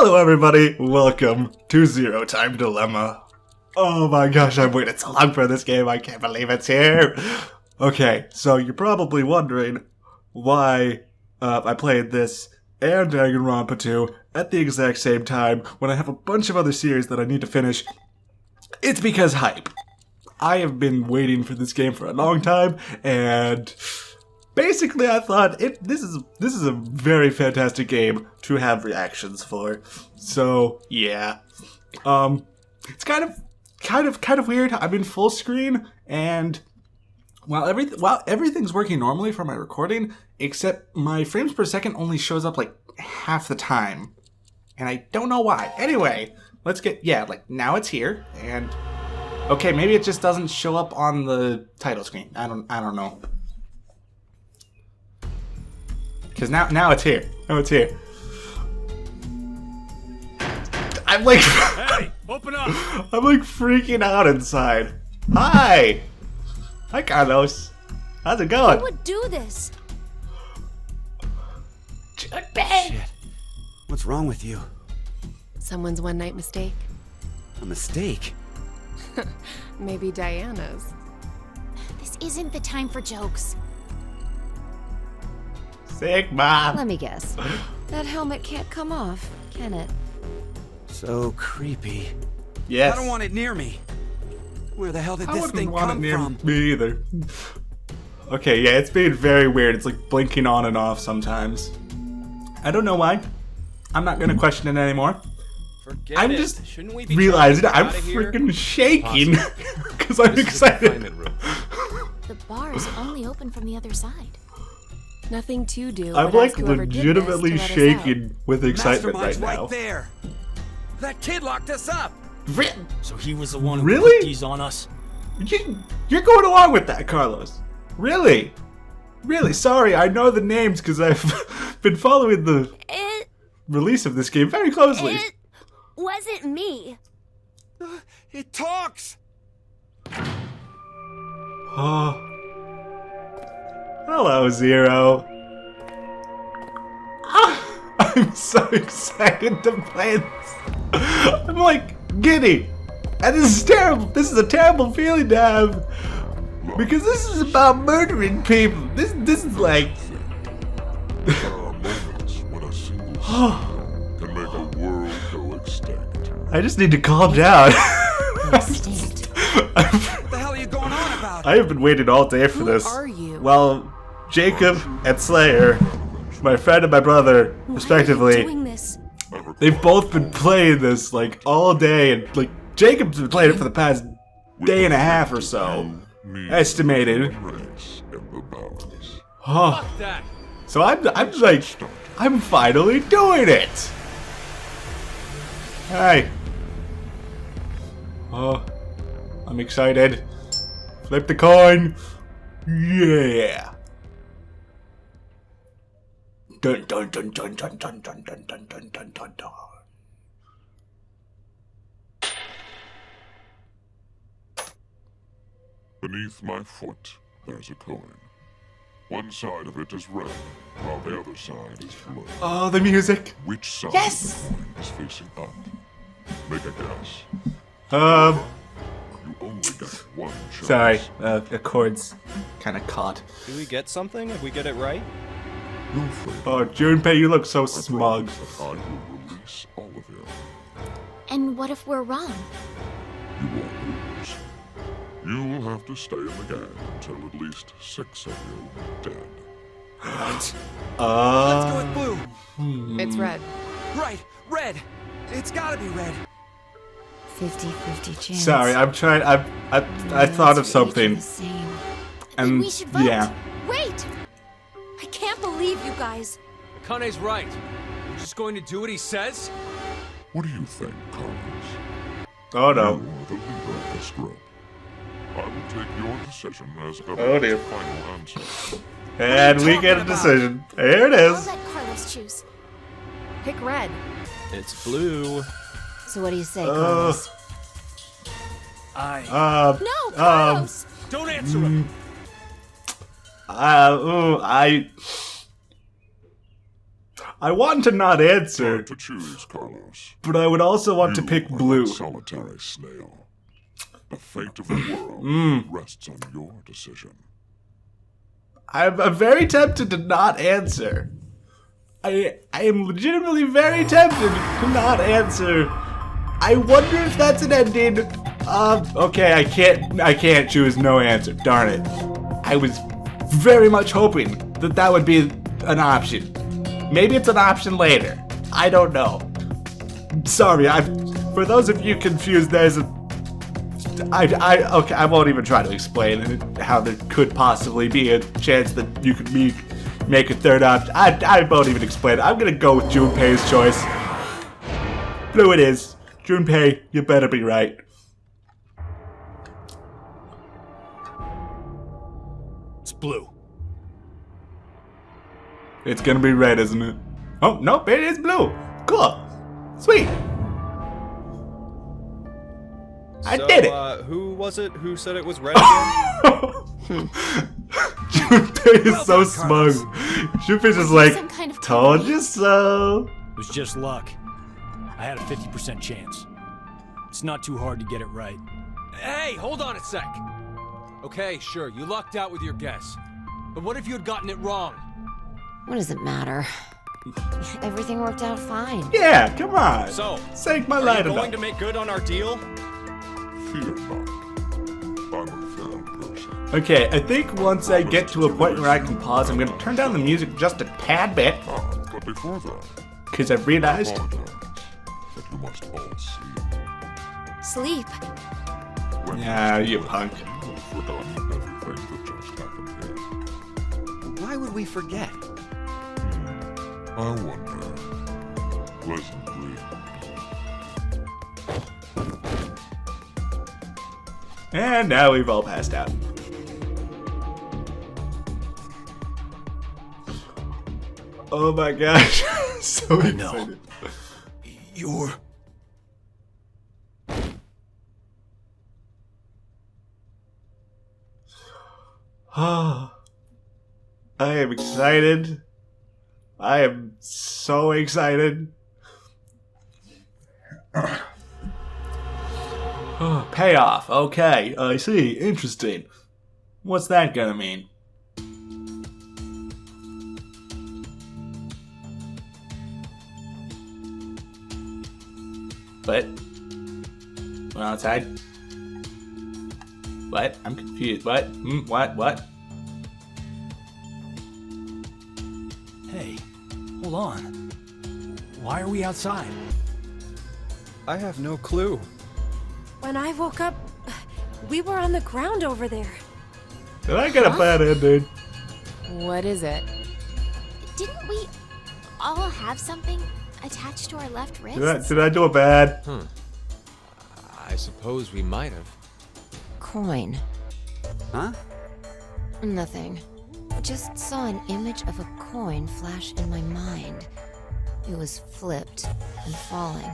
Hello everybody, welcome to Zero Time Dilemma. Oh my gosh, I've waited so long for this game, I can't believe it's here. Okay, so you're probably wondering why I played this and Danganronpa 2 at the exact same time when I have a bunch of other series that I need to finish. It's because hype. I have been waiting for this game for a long time, and basically I thought this is a very fantastic game to have reactions for. So yeah, it's kind of weird. I'm in full screen, and while everything's working normally for my recording, except my frames per second only shows up like half the time, and I don't know why. Anyway, let's get now it's here, and okay, maybe it just doesn't show up on the title screen. I don't know. Cause now it's here. Now it's here. I'm like, hey, open up! I'm like freaking out inside. Hi, Carlos. How's it going? Who would do this? Shit. What's wrong with you? Someone's one-night mistake. A mistake? Maybe Diana's. This isn't the time for jokes. Sigma. Let me guess. That helmet can't come off, can it? So creepy. Yes. I don't want it near me. Where the hell did I this wouldn't thing want come it near from? me either. Okay, yeah, it's being very weird. It's like blinking on and off sometimes. I don't know why. I'm not gonna question it anymore. Forget I'm it. just Shouldn't we be realizing trying to I'm get outta here? freaking shaking because I'm This is the excited. confinement room. The bar is only open from the other side. Nothing to do. I'm but like ask whoever did this legitimately to let us shaking with excitement right Mastermind's now. there. That kid locked us up. So he was the one who Really? put these on us? You're going along with that, Carlos. Really? Really? Sorry, I know the names because I've been following the It release of this game very closely. wasn't me. It talks. Oh. Hello, Zero. Ah, I'm so excited to play this. I'm like giddy. And this is terrible. This is a terrible feeling to have. Because this is about murdering people. This is like There are moments when a single smile can make a world go extinct. I just need to calm down. Instinct. What the hell are you going on about? I have been waiting all day for Who this. are you? Well, Jacob and Slayer, my friend and my brother, Why are you respectively, doing this? they've both been playing this like all day, and like Jacob's been playing it for the past day and a half or so, estimated. Race in the balance. Oh, Fuck that! so I'm finally doing it. Hi. Oh, I'm excited. Flip the coin. Yeah. Dun dun dun dun dun dun dun dun dun dun dun dun dun. Beneath my foot, there's a coin. One side of it is red, while the other side is blue. Oh, the music. Which side Yes! of the coin is facing up? Make a guess. You only get one chance. Sorry, the chords kind of caught. Do we get something if we get it right? You'll fail. Oh, Junpei, you look so I smug. promise that I will release all of you. And what if we're wrong? You won't lose. You'll have to stay in the gang until at least 6 of you are dead. Let's go with blue. It's red. Right, red. It's gotta be red. 50-50 chance. Sorry, I'm trying. I thought of something, Then and we should vote. yeah. Wait! I can't believe you guys. Kane's right. We're just going to do what he says? What do you think, Carlos? Oh You no. are the leader of this group. I will take your decision as Oh, dear. everyone's final answer. And we get a talking about? decision. Here it I'll is. let Carlos choose. Pick red. It's blue. So what do you say, Uh, Carlos? No, Um, Carlos! Don't answer him! I want to not answer, To choose, Carlos. but I would also want to You pick are blue. that solitary snail. The fate of the world rests on your decision. I'm very tempted to not answer. I am legitimately very tempted to not answer. I wonder if that's an ending. Okay, I can't choose no answer. Darn it. I was very much hoping that would be an option. Maybe it's an option later. I don't know. Sorry, for those of you confused, there's a okay, I won't even try to explain how there could possibly be a chance that you could make a third option. I won't even explain it. I'm gonna go with Junpei's choice. Blue it is. Junpei, you better be right. It's blue. It's gonna be red, isn't it? Oh, nope, it is blue. Cool. Sweet. I did it. Who was it who said it was red again? Junpei is so smug. Junpei's just like, Some kind of told you so. It was just luck. I had a 50% chance. It's not too hard to get it right. Hey, hold on a sec. Okay, sure, you lucked out with your guess. But what if you had gotten it wrong? What does it matter? Everything worked out fine. Yeah, come on. So, Sink my are you light going up. to make good on our deal? Fear not. I'm a fair person. Okay, I think once I get to a point where I can pause, I'm gonna turn down the music just a tad bit, But before that, because I've realized. apologize that you must all sleep. Sleep? When Yeah, you punk. you've forgotten everything that just happened here. Why would we forget? I wonder. Pleasant dreams. And now we've all passed out. Oh my gosh. So excited. You're... I am excited. I am so excited. Payoff. Okay, I see. Interesting. What's that gonna mean? What? Went outside? What? I'm confused. What? What? Hey, hold on. Why are we outside? I have no clue. When I woke up, we were on the ground over there. Did I get a bad ending? What is it? Didn't we all have something attached to our left wrist? Did I do a bad? I suppose we might have. Coin. Huh? Nothing. I just saw an image of a coin flash in my mind. It was flipped and falling.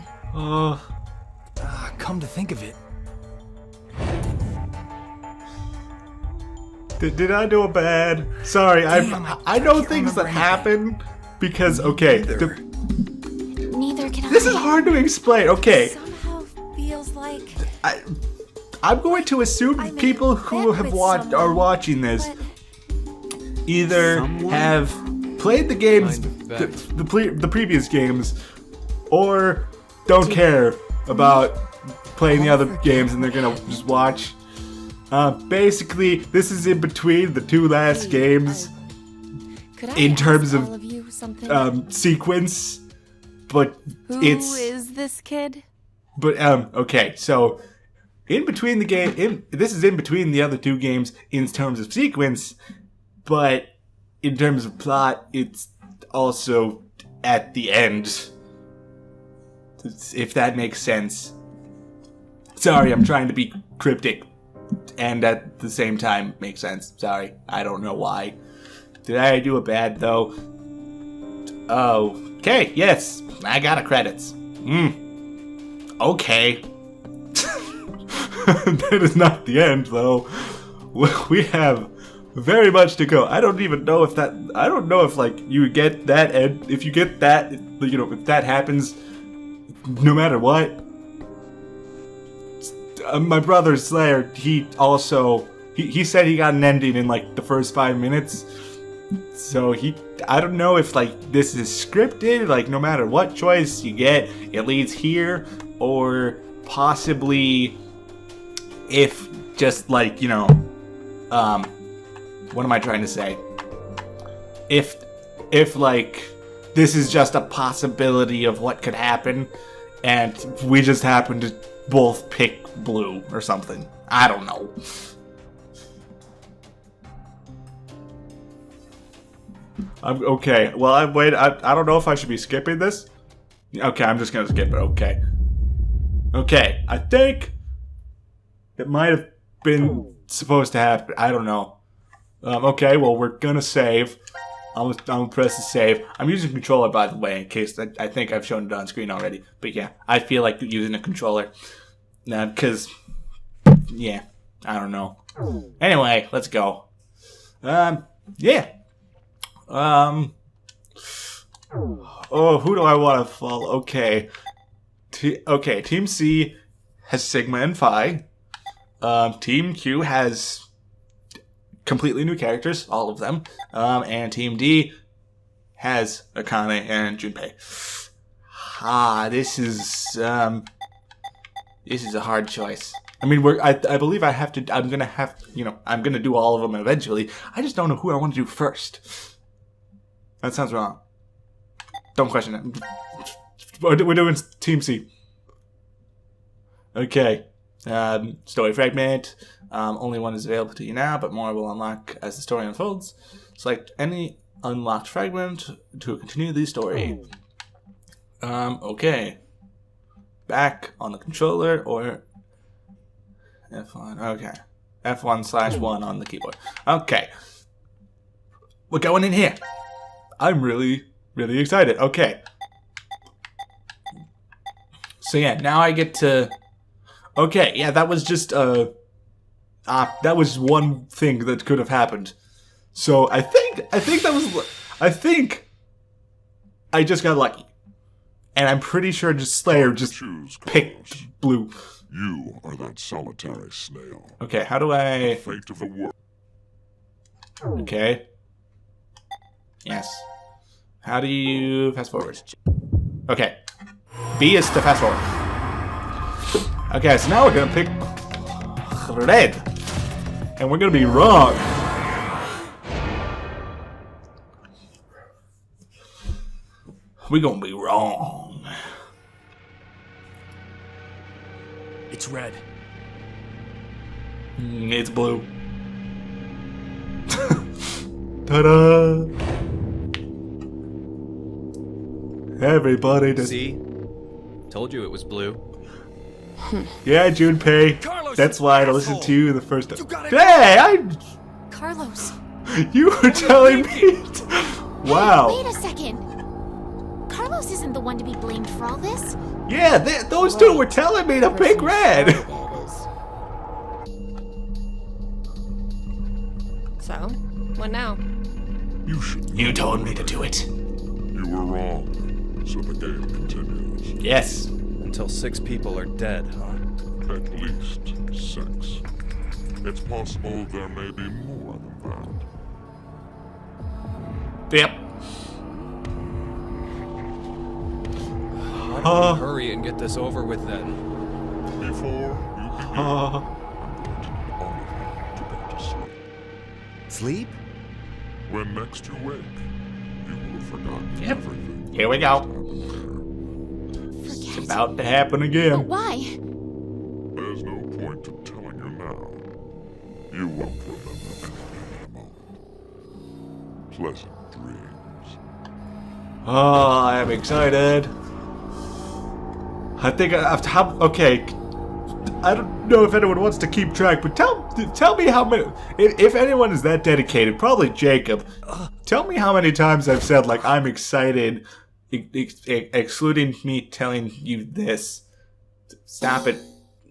Come to think of it, Did I do a bad? Sorry, Damn, I know can't things that remember happen because okay, Neither can this I. is hard to explain. Okay, Somehow feels like I'm going to assume I'm in people who bed have with watched are someone, watching this but either Someone? have played the games, Kind of the previous games, or don't care about playing the other games and they're gonna just watch. Basically, this is in between the two last games Could I in terms ask of all of you something? sequence, but Who it's is this kid? but okay, so in between the game, this is in between the other two games in terms of sequence, but in terms of plot, it's also at the end. If that makes sense. Sorry, I'm trying to be cryptic and at the same time make sense. Sorry, I don't know why. Did I do a bad though? Oh, okay, yes, I got a credits. Okay. That is not the end though. We have very much to go. I don't even know if that. I don't know if like you get that, and if you get that, you know, if that happens, no matter what. My brother Slayer, he also he said he got an ending in like the first 5 minutes. So I don't know if like this is scripted, like no matter what choice you get, it leads here, or possibly if just like, you know, what am I trying to say? If like this is just a possibility of what could happen, and we just happen to both pick blue or something. I don't know. Okay, well, I don't know if I should be skipping this. Okay, I'm just gonna skip it. Okay. Okay, I think it might have been supposed to happen. I don't know. Okay, well, we're gonna save. I'm gonna press the save. I'm using a controller, by the way, in case I think I've shown it on screen already. But yeah, I feel like using a controller. Because, yeah, I don't know. Anyway, let's go. Yeah. Oh, who do I want to follow? Okay. Okay, Team C has Sigma and Phi. Team Q has completely new characters, all of them. And Team D has Akane and Junpei. This is a hard choice. I mean, I believe I'm gonna do all of them eventually. I just don't know who I want to do first. That sounds wrong. Don't question it. We're doing Team C. Okay. Story fragment. Only one is available to you now, but more will unlock as the story unfolds. Select any unlocked fragment to continue the story. Okay. Back on the controller or F1. Okay. F1/1 on the keyboard. Okay. We're going in here. I'm really, really excited. Okay. So yeah, now I get to... Okay, yeah, that was just that was one thing that could have happened. So I think I just got lucky. And I'm pretty sure just Slayer just picked blue. You are that solitary snail. Okay, how do I... Fate of the world. Okay. Yes. How do you fast forward? Okay. B is to fast forward. Okay, so now we're gonna pick red. And we're gonna be wrong. We're gonna be wrong. It's red. It's blue. Ta-da! Everybody just... See? Told you it was blue. Yeah, Junpei. Carlos, That's why I asshole. listened to you the first time. You got it. Hey, Carlos. you were telling me. Wow. Wait a second. Carlos isn't the one to be blamed for all this. Yeah, those two were telling me to pick red. So, what now? You should. You told me to do it. You were wrong. So the game continues. Yes. Until 6 people are dead, huh? At least 6. It's possible there may be more than that. Yep. Why don't we hurry and get this over with then? Before you begin, all of you to go to sleep. Sleep? When next you wake, you will have forgotten Yep. everything. Here we go. Forget. It's about to happen But again. why? There's no point in telling you now. You won't remember anything in a moment. Pleasant dreams. Oh, I am excited. I think okay. I don't know if anyone wants to keep track, but tell me how many. If anyone is that dedicated, probably Jacob. Tell me how many times I've said like I'm excited, excluding me telling you this. Stop it.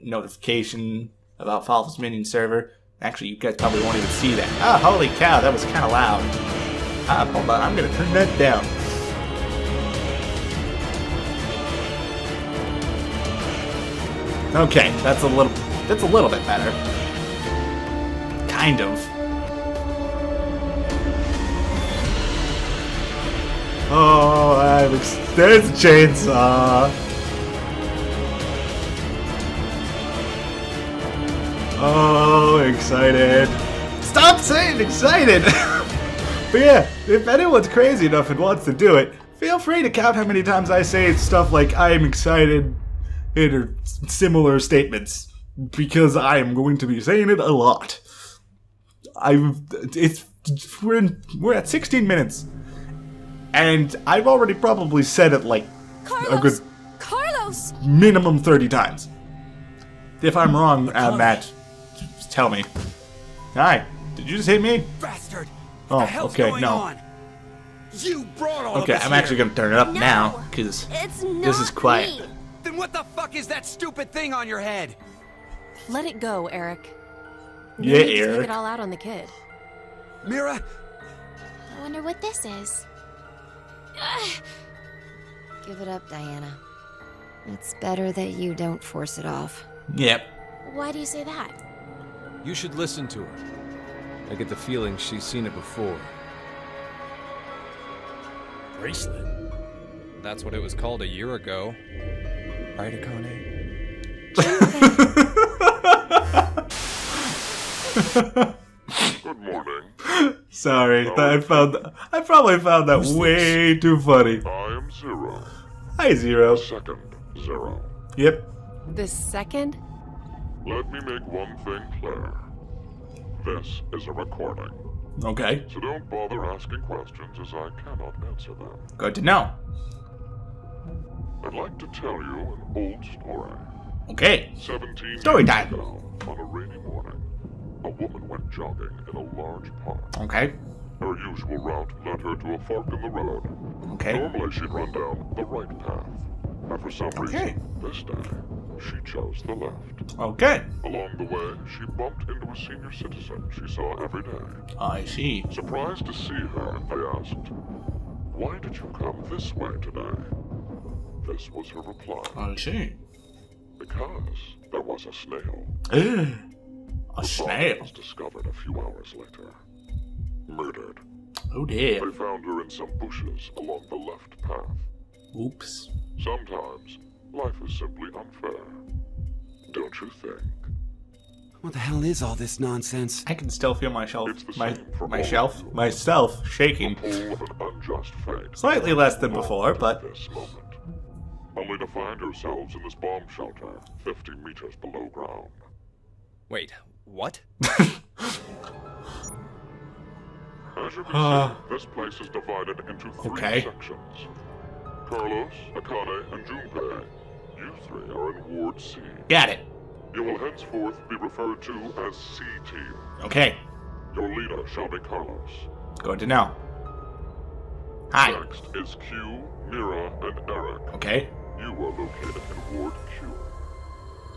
Notification about Fallo's Minion server. Actually, you guys probably won't even see that. Oh, holy cow, that was kind of loud. Hold on, I'm gonna turn that down. Okay, that's a little bit better. Kind of. Oh, there's a chainsaw. Oh, excited. Stop saying excited! But yeah, if anyone's crazy enough and wants to do it, feel free to count how many times I say stuff like I am excited or similar statements, because I am going to be saying it a lot. We're at 16 minutes, and I've already probably said it like Carlos! a good Carlos! minimum 30 times. If I'm wrong, Matt, just tell me. Hi, did you just hit me? Bastard! Oh, The hell's okay, going no. on? You brought all Okay, of this I'm actually here. gonna turn it up No, now, because It's not this is quiet. me. Then what the fuck is that stupid thing on your head? Let it go, Eric. Yeah, You need to Eric. take it all out on the kid. Mira? I wonder what this is. Give it up, Diana. It's better that you don't force it off. Yep. Why do you say that? You should listen to her. I get the feeling she's seen it before. Bracelet? That's what it was called a year ago. Right, Akane? Good morning. Sorry, I probably found that way too funny. I am Zero. Hi, Zero. Second Zero. Yep. The second? Let me make one thing clear. This is a recording, Okay. so don't bother asking questions as I cannot answer them. Good to know. I'd like to tell you an old story. Okay. 17 Story years time. ago, on a rainy morning, a woman went jogging in a large park. Okay. Her usual route led her to a fork in the road. Okay. Normally she'd run down the right path, but for some Okay. reason, this day, she chose the left. Okay. Along the way, she bumped into a senior citizen she saw every day. I see. Surprised to see her, they asked, "Why did you come this way today?" This was her reply, I see. "Because there was a snail." A The body snail. was discovered a few hours later. Murdered. Oh dear. They found her in some bushes along the left path. Oops. Sometimes, life is simply unfair. Don't you think? What the hell is all this nonsense? I can still feel my shelf, It's the same for all myself, of you. myself shaking. Pull of an unjust fate. Slightly less than before, At but this moment. Only to find yourselves in this bomb shelter 50 meters below ground. Wait, what? As you can see, this place is divided into three Okay. sections. Carlos, Akane, and Junpei. You three are in Ward C. got it. You will henceforth be referred to as C-Team. Okay. Your leader shall be Carlos. Good to know. Hi. Next is Q, Mira, and Eric. Okay. You are located in Ward Q.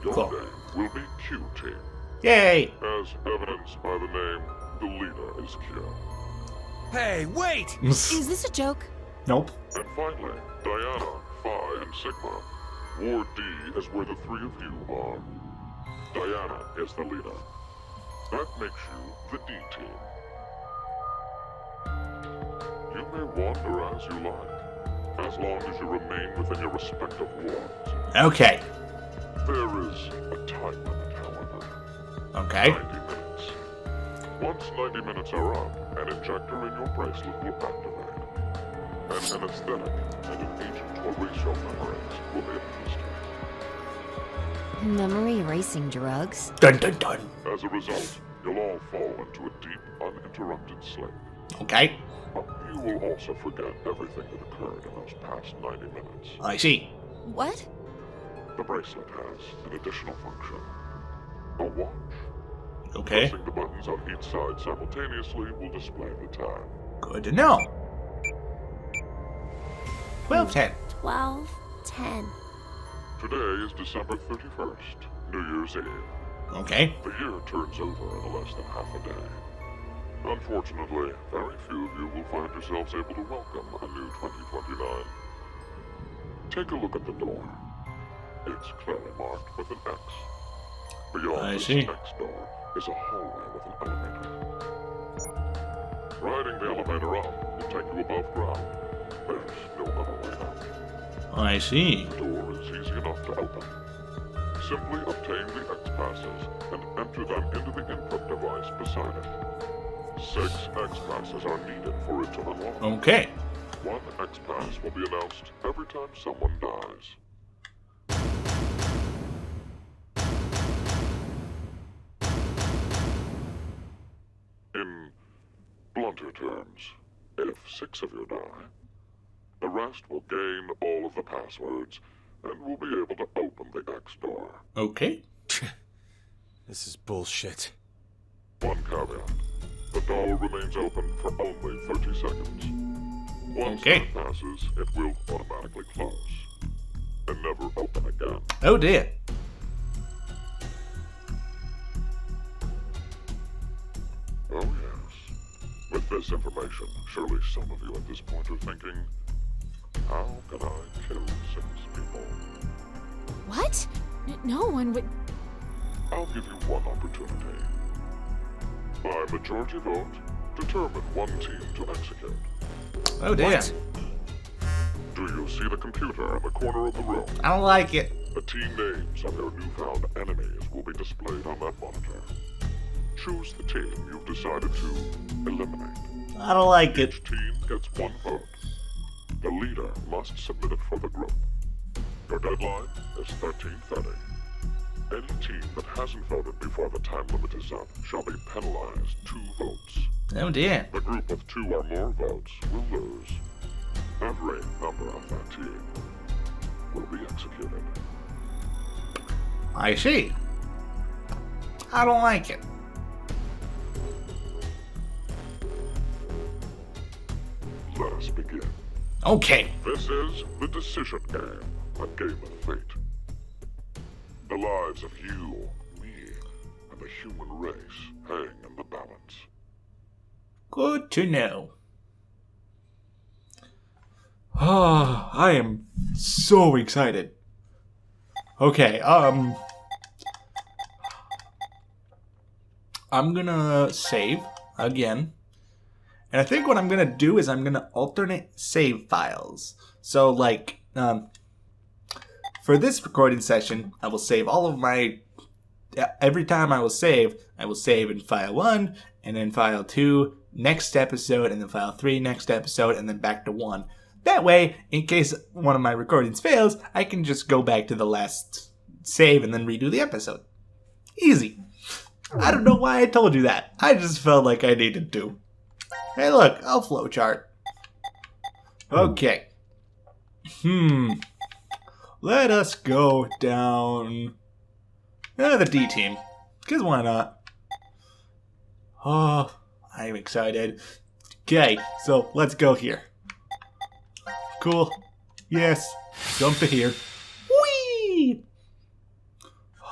Your Cool. name will be Q-Team. Yay. As evidenced by the name, the leader is Q. Hey, wait! Is this a joke? Nope. And finally, Diana, Phi, and Sigma. Ward D is where the three of you are. Diana is the leader. That makes you the D team. You may wander as you like, as long as you remain within your respective wards. Okay. There is a time limit, however. Okay. 90 minutes. Once 90 minutes are up, an injector in your bracelet will activate. An anesthetic and an agent to erase your memories will be administered. Memory erasing drugs? Dun dun dun. As a result, you'll all fall into a deep, uninterrupted sleep. Okay. But you will also forget everything that occurred in those past 90 minutes. I see. What? The bracelet has an additional function. A watch. Okay. Pressing the buttons on each side simultaneously will display the time. Good to know. 12:10. 12:10. Today is December 31st, New Year's Eve. Okay. The year turns over in less than half a day. Unfortunately, very few of you will find yourselves able to welcome a new 2029. Take a look at the door. It's clearly marked with an X. Beyond I this see. X door is a hallway with an elevator. Riding the elevator up will take you above ground. There's no other way out. I see. The door is easy enough to open. Simply obtain the X passes and enter them into the input device beside it. 6 X passes are needed for it to unlock. Okay. 1 X pass will be announced every time someone dies. In blunter terms, if 6 of you die, the rest will gain all of the passwords and will be able to open the X door. Okay. This is bullshit. One caveat. The door remains open for only 30 seconds. Once Okay. that passes, it will automatically close. And never open again. Oh dear. Oh yes. With this information, surely some of you at this point are thinking, how can I kill 6 people? What? No one would. I'll give you one opportunity. By majority vote, determine one team to execute. Oh dear. What? Do you see the computer in the corner of the room? I don't like it. The team names of your newfound enemies will be displayed on that monitor. Choose the team you've decided to eliminate. I don't like it. Each team gets 1 vote. The leader must submit it for the group. Your deadline is 13:30. Any team that hasn't voted before the time limit is up shall be penalized 2 votes. Oh dear. The group with 2 or more votes will lose. Every member of that team will be executed. I see. I don't like it. Let us begin. Okay. This is the decision game, a game of fate. The lives of you, me, and the human race hang in the balance. Good to know. Ah, I am so excited. Okay, I'm gonna save again. And I think what I'm gonna do is I'm gonna alternate save files. So like, for this recording session, I will save all of my, every time I will save in file 1, and then file 2, next episode, and then file 3, next episode, and then back to 1. That way, in case one of my recordings fails, I can just go back to the last save and then redo the episode. Easy. I don't know why I told you that. I just felt like I needed to. Hey look, I'll flowchart. Okay. Let us go down the D team. Because why not? Oh, I'm excited. Okay, so let's go here. Cool. Yes. Jump to here. Whee!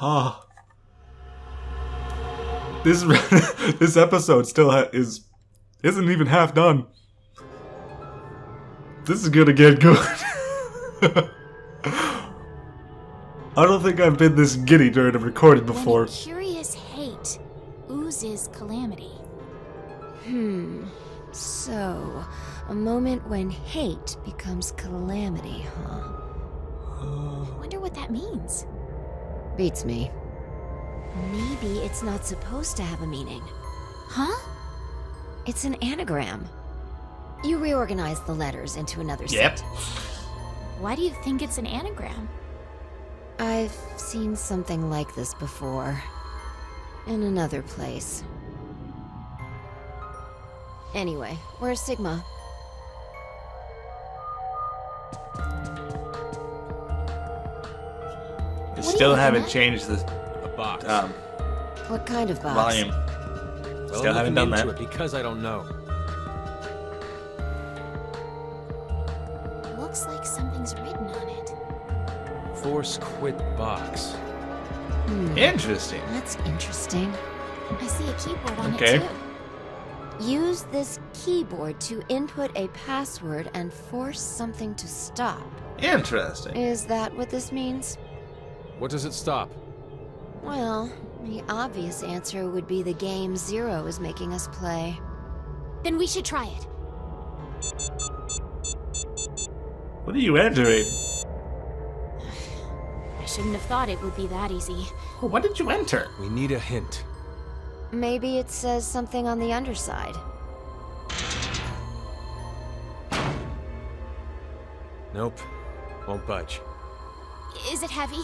Ah. This episode still isn't even half done. This is gonna get good. I don't think I've been this giddy during a recording before. When a curious hate oozes calamity. So, a moment when hate becomes calamity, huh? I wonder what that means. Beats me. Maybe it's not supposed to have a meaning. Huh? It's an anagram. You reorganize the letters into another Yep. sentence. Why do you think it's an anagram? I've seen something like this before. In another place. Anyway, where's Sigma? I are still you haven't looking at? changed the A box. What kind of box? volume. Well, Still I'm haven't looking done into that. it because I don't know. Looks like something's written on it. Force quit box. Interesting. That's interesting. I see a keyboard on Okay. it too. Use this keyboard to input a password and force something to stop. Interesting. Is that what this means? What does it stop? Well, the obvious answer would be the game Zero is making us play. Then we should try it. What are you entering? I shouldn't have thought it would be that easy. Oh, what did you enter? We need a hint. Maybe it says something on the underside. Nope. Won't budge. Is it heavy?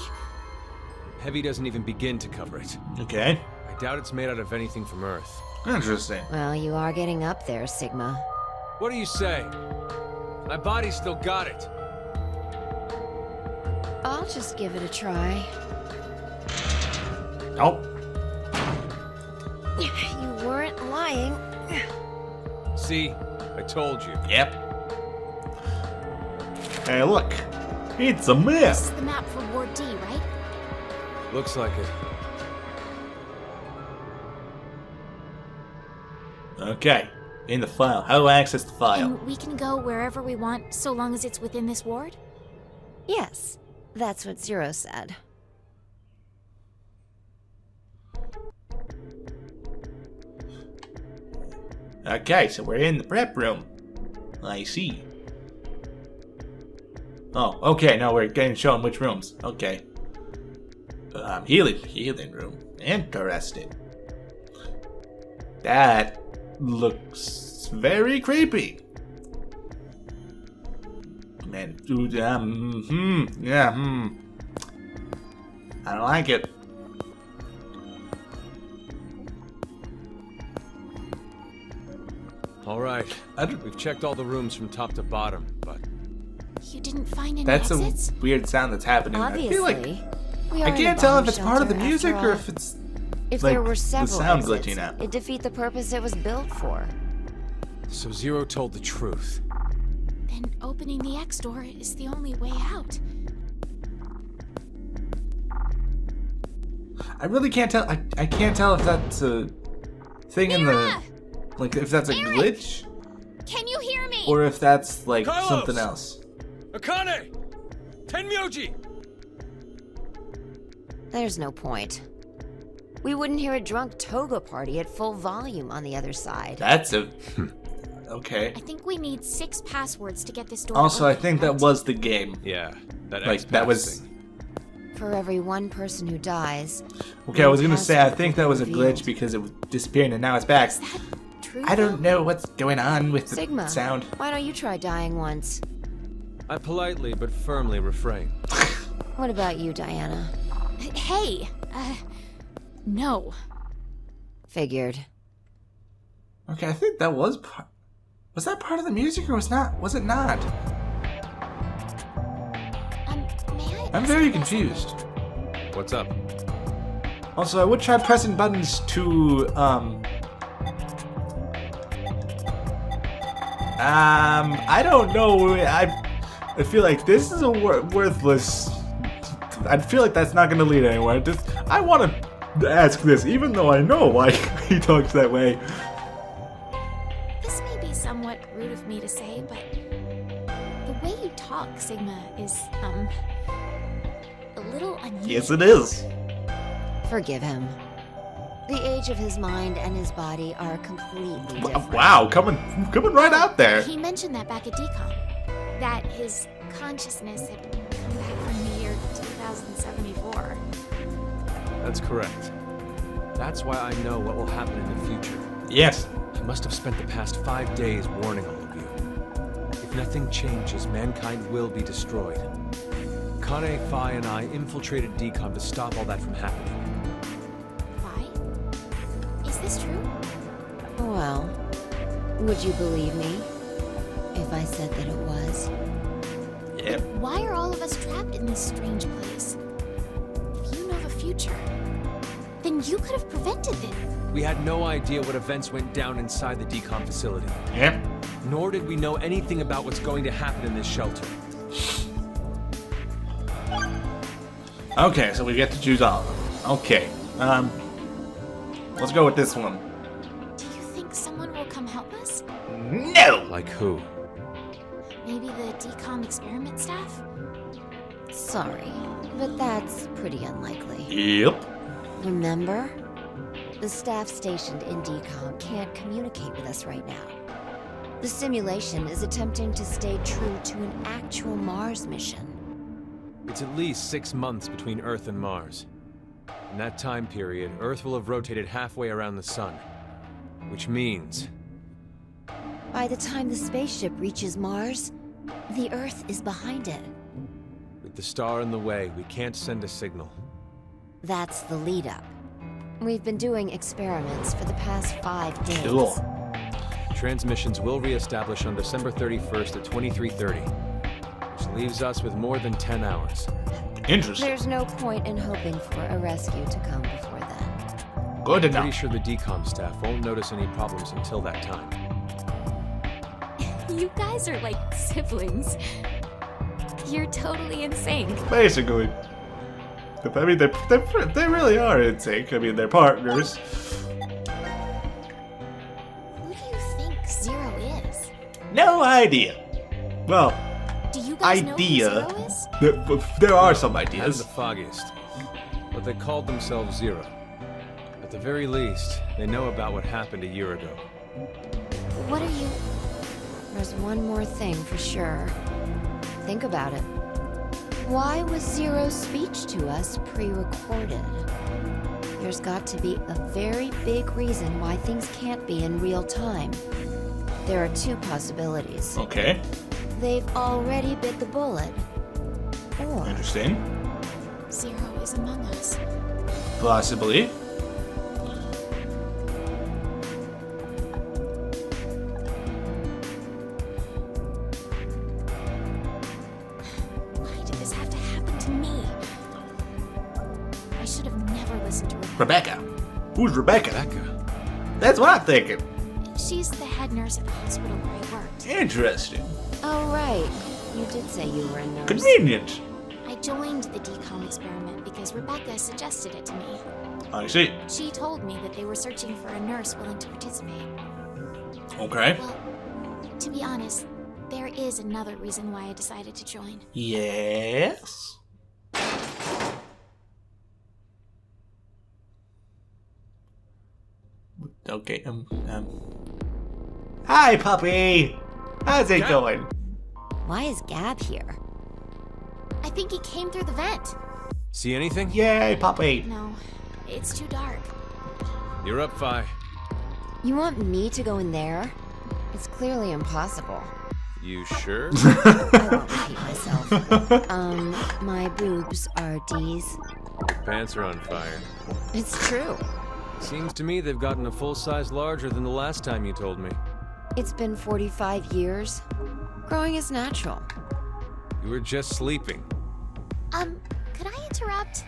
Heavy doesn't even begin to cover it. Okay. I doubt it's made out of anything from Earth. Interesting. Well, you are getting up there, Sigma. What do you say? My body's still got it. I'll just give it a try. Oh. You weren't lying. See? I told you. Yep. Hey, look. It's a This myth. is the map for Ward D, right? Looks like it. Okay. In the file. How do I access the file? And we can go wherever we want, so long as it's within this ward? Yes, that's what Zero said. Okay, so we're in the prep room. I see. Oh, okay, now we're getting shown which rooms. Okay. Healing room. Interesting. That looks very creepy. Man, dude, yeah, I don't like it. All right. We've checked all the rooms from top to bottom, but You didn't find any That's exits? a weird sound that's happening. Obviously. I feel like we are I in a can't tell bomb if it's part of the shelter, music after or all. if it's If like there were the several sound exits, glitching out. it'd defeat the purpose it was built for. so Zero told the truth. Then opening the X door is the only way out. I really can't tell. I can't tell if that's a thing in the Mira! like if that's a Eric! glitch Can you hear me? or if that's like Carlos! something else. Akane! Tenmyoji! There's no point. We wouldn't hear a drunk toga party at full volume on the other side. That's a okay. I think we need 6 passwords to get this door Also, I open, think that right? was the game. Yeah, that Like, that was- thing. For every one person who dies. Okay, I was gonna one say I password think that was a revealed. glitch because it disappeared and now it's back. Is that true? I don't know what's going on with the Sigma, sound. why don't you try dying once? I politely but firmly refrain. What about you, Diana? Hey, no. Figured. Okay, I think that was part. Was that part of the music or was not? Was it not? May I? I'm ask very you confused. What's up? Also, I would try pressing buttons to I don't know. I feel like this is a worthless. I feel like that's not going to lead anywhere. I want to ask this, even though I know why he talks that way. This may be somewhat rude of me to say, but the way you talk, Sigma, is, a little unusual. Yes, it is. Forgive him. The age of his mind and his body are completely different. Wow, coming right out there. He mentioned that back at DECOM. That his consciousness had come back from the year 2074. That's correct. That's why I know what will happen in the future. Yes. I must have spent the past 5 days warning all of you. If nothing changes, mankind will be destroyed. Kane, Phi, and I infiltrated DECOM to stop all that from happening. Why? Is this true? Well, would you believe me if I said that it was? Yep. Why are all of us trapped in this strange place? If you know the future, then you could have prevented this. We had no idea what events went down inside the DECOM facility. Yep. Nor did we know anything about what's going to happen in this shelter. Okay, so we get to choose all of them. Okay. Let's go with this one. Do you think someone will come help us? No! Like who? Maybe the decom experiment staff? Sorry, but that's pretty unlikely. Yep. Remember? The staff stationed in DCOM can't communicate with us right now. The simulation is attempting to stay true to an actual Mars mission. It's at least 6 months between Earth and Mars. In that time period, Earth will have rotated halfway around the sun. Which means... By the time the spaceship reaches Mars, the Earth is behind it. with the star in the way, we can't send a signal. That's the lead-up. We've been doing experiments for the past 5 days. Cool. Transmissions will re-establish on December 31st at 23:30, which leaves us with more than 10 hours. Interesting. There's no point in hoping for a rescue to come before then. Good I'm enough. pretty sure the decom staff won't notice any problems until that time. You guys are like siblings. You're totally in sync. Basically. I mean, they really are in sync. I mean, they're partners. Who do you think Zero is? No idea. Well, Do you guys know who idea. Zero is? There are some That's ideas. the foggiest. But they called themselves Zero. At the very least, they know about what happened a year ago. What are you... There's one more thing for sure. Think about it. Why was Zero's speech to us pre-recorded? There's got to be a very big reason why things can't be in real time. There are 2 possibilities. Okay. They've already bit the bullet. Or Interesting. Zero is among us. Possibly. Why did this have to happen to me? I should have never listened to Rebecca. Rebecca. Who's Rebecca? Becca. That's what I'm thinking. She's the head nurse at the hospital where I worked. Interesting. Oh, right. You did say you were a nurse. Convenient. I joined the decom experiment because Rebecca suggested it to me. I see. She told me that they were searching for a nurse willing to participate. Okay. Well, to be honest, there is another reason why I decided to join. Yes. Okay. Hi, puppy. How's it going? Why is Gab here? I think he came through the vent. See anything? Yay, puppy. No, it's too dark. You're up, Fi. You want me to go in there? It's clearly impossible. You sure? I won't repeat myself. My boobs are D's. Your pants are on fire. It's true. Seems to me they've gotten a full size larger than the last time you told me. It's been 45 years. Growing is natural. You were just sleeping. Could I interrupt?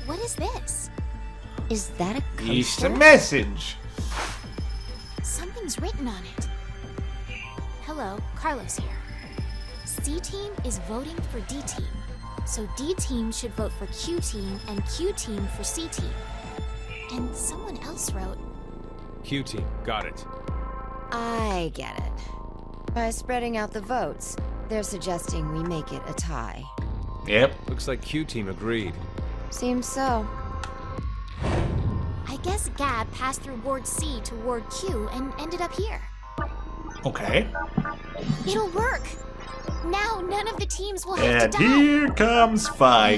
What is this? Is that a It's a coaster? message. Something's written on it. Hello, Carlos here. C-Team is voting for D-Team. So D-Team should vote for Q-Team and Q-Team for C-Team. And someone else wrote, Q-Team, got it. I get it. By spreading out the votes, they're suggesting we make it a tie. Yep. Looks like Q-Team agreed. Seems so. I guess Gab passed through Ward C to Ward Q and ended up here. Okay. It'll work! Now none of the teams will have And to die! here comes Fi. I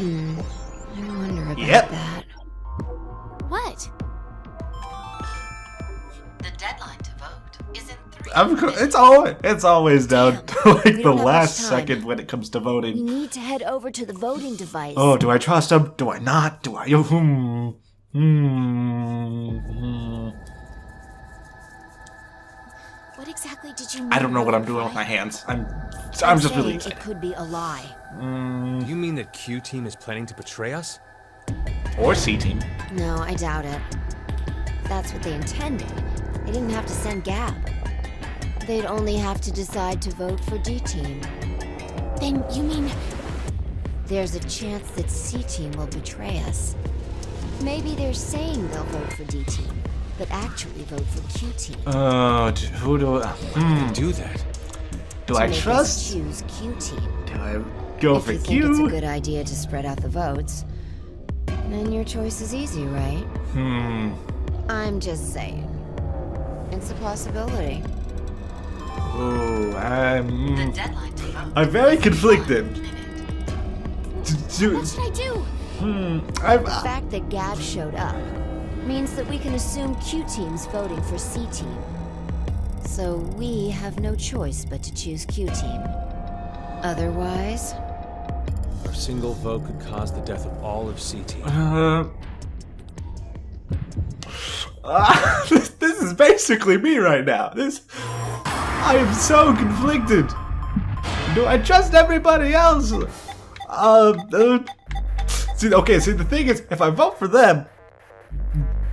wonder about Yep. that. What? The deadline to vote is in 3 It's always down to like we the don't have last much time. second when it comes to We voting. need to head over to the voting device. Oh, do I trust him? Do I not? Do I? What exactly did you mean? I don't know what I'm by doing with my lie? hands. I'm just really saying it could be a lie. You mean that Q-Team is planning to betray us? Or C team. No, I doubt it. That's what they intended. They didn't have to send Gab. They'd only have to decide to vote for D-Team. Then you mean There's a chance that C-Team will betray us. Maybe they're saying they'll vote for D Team, but actually vote for Q Team. Who do I... Do that. Do To I make us trust? choose Q Team. Do I go If for you think it's a Q? good idea to spread out the votes, then your choice is easy, right? I'm just saying. It's a possibility. Oh, The deadline to vote. I'm very conflicted. What should I do? The fact that Gab showed up means that we can assume Q Team's voting for C Team. So we have no choice but to choose Q Team. Otherwise, Our single vote could cause the death of all of C Team. This is basically me right now. I am so conflicted. Do I trust everybody else? See, the thing is, if I vote for them,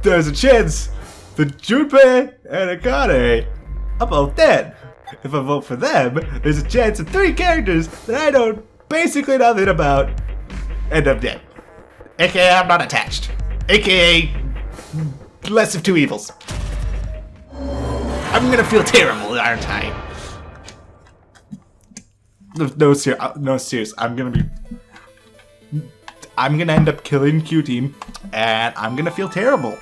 there's a chance that Junpei and Akane are both dead. If I vote for them, there's a chance that 3 characters that I know basically nothing about end up dead. AKA, I'm not attached. AKA, less of 2 evils. I'm gonna feel terrible, aren't I? No, serious. I'm gonna end up killing Q Team, and I'm gonna feel terrible.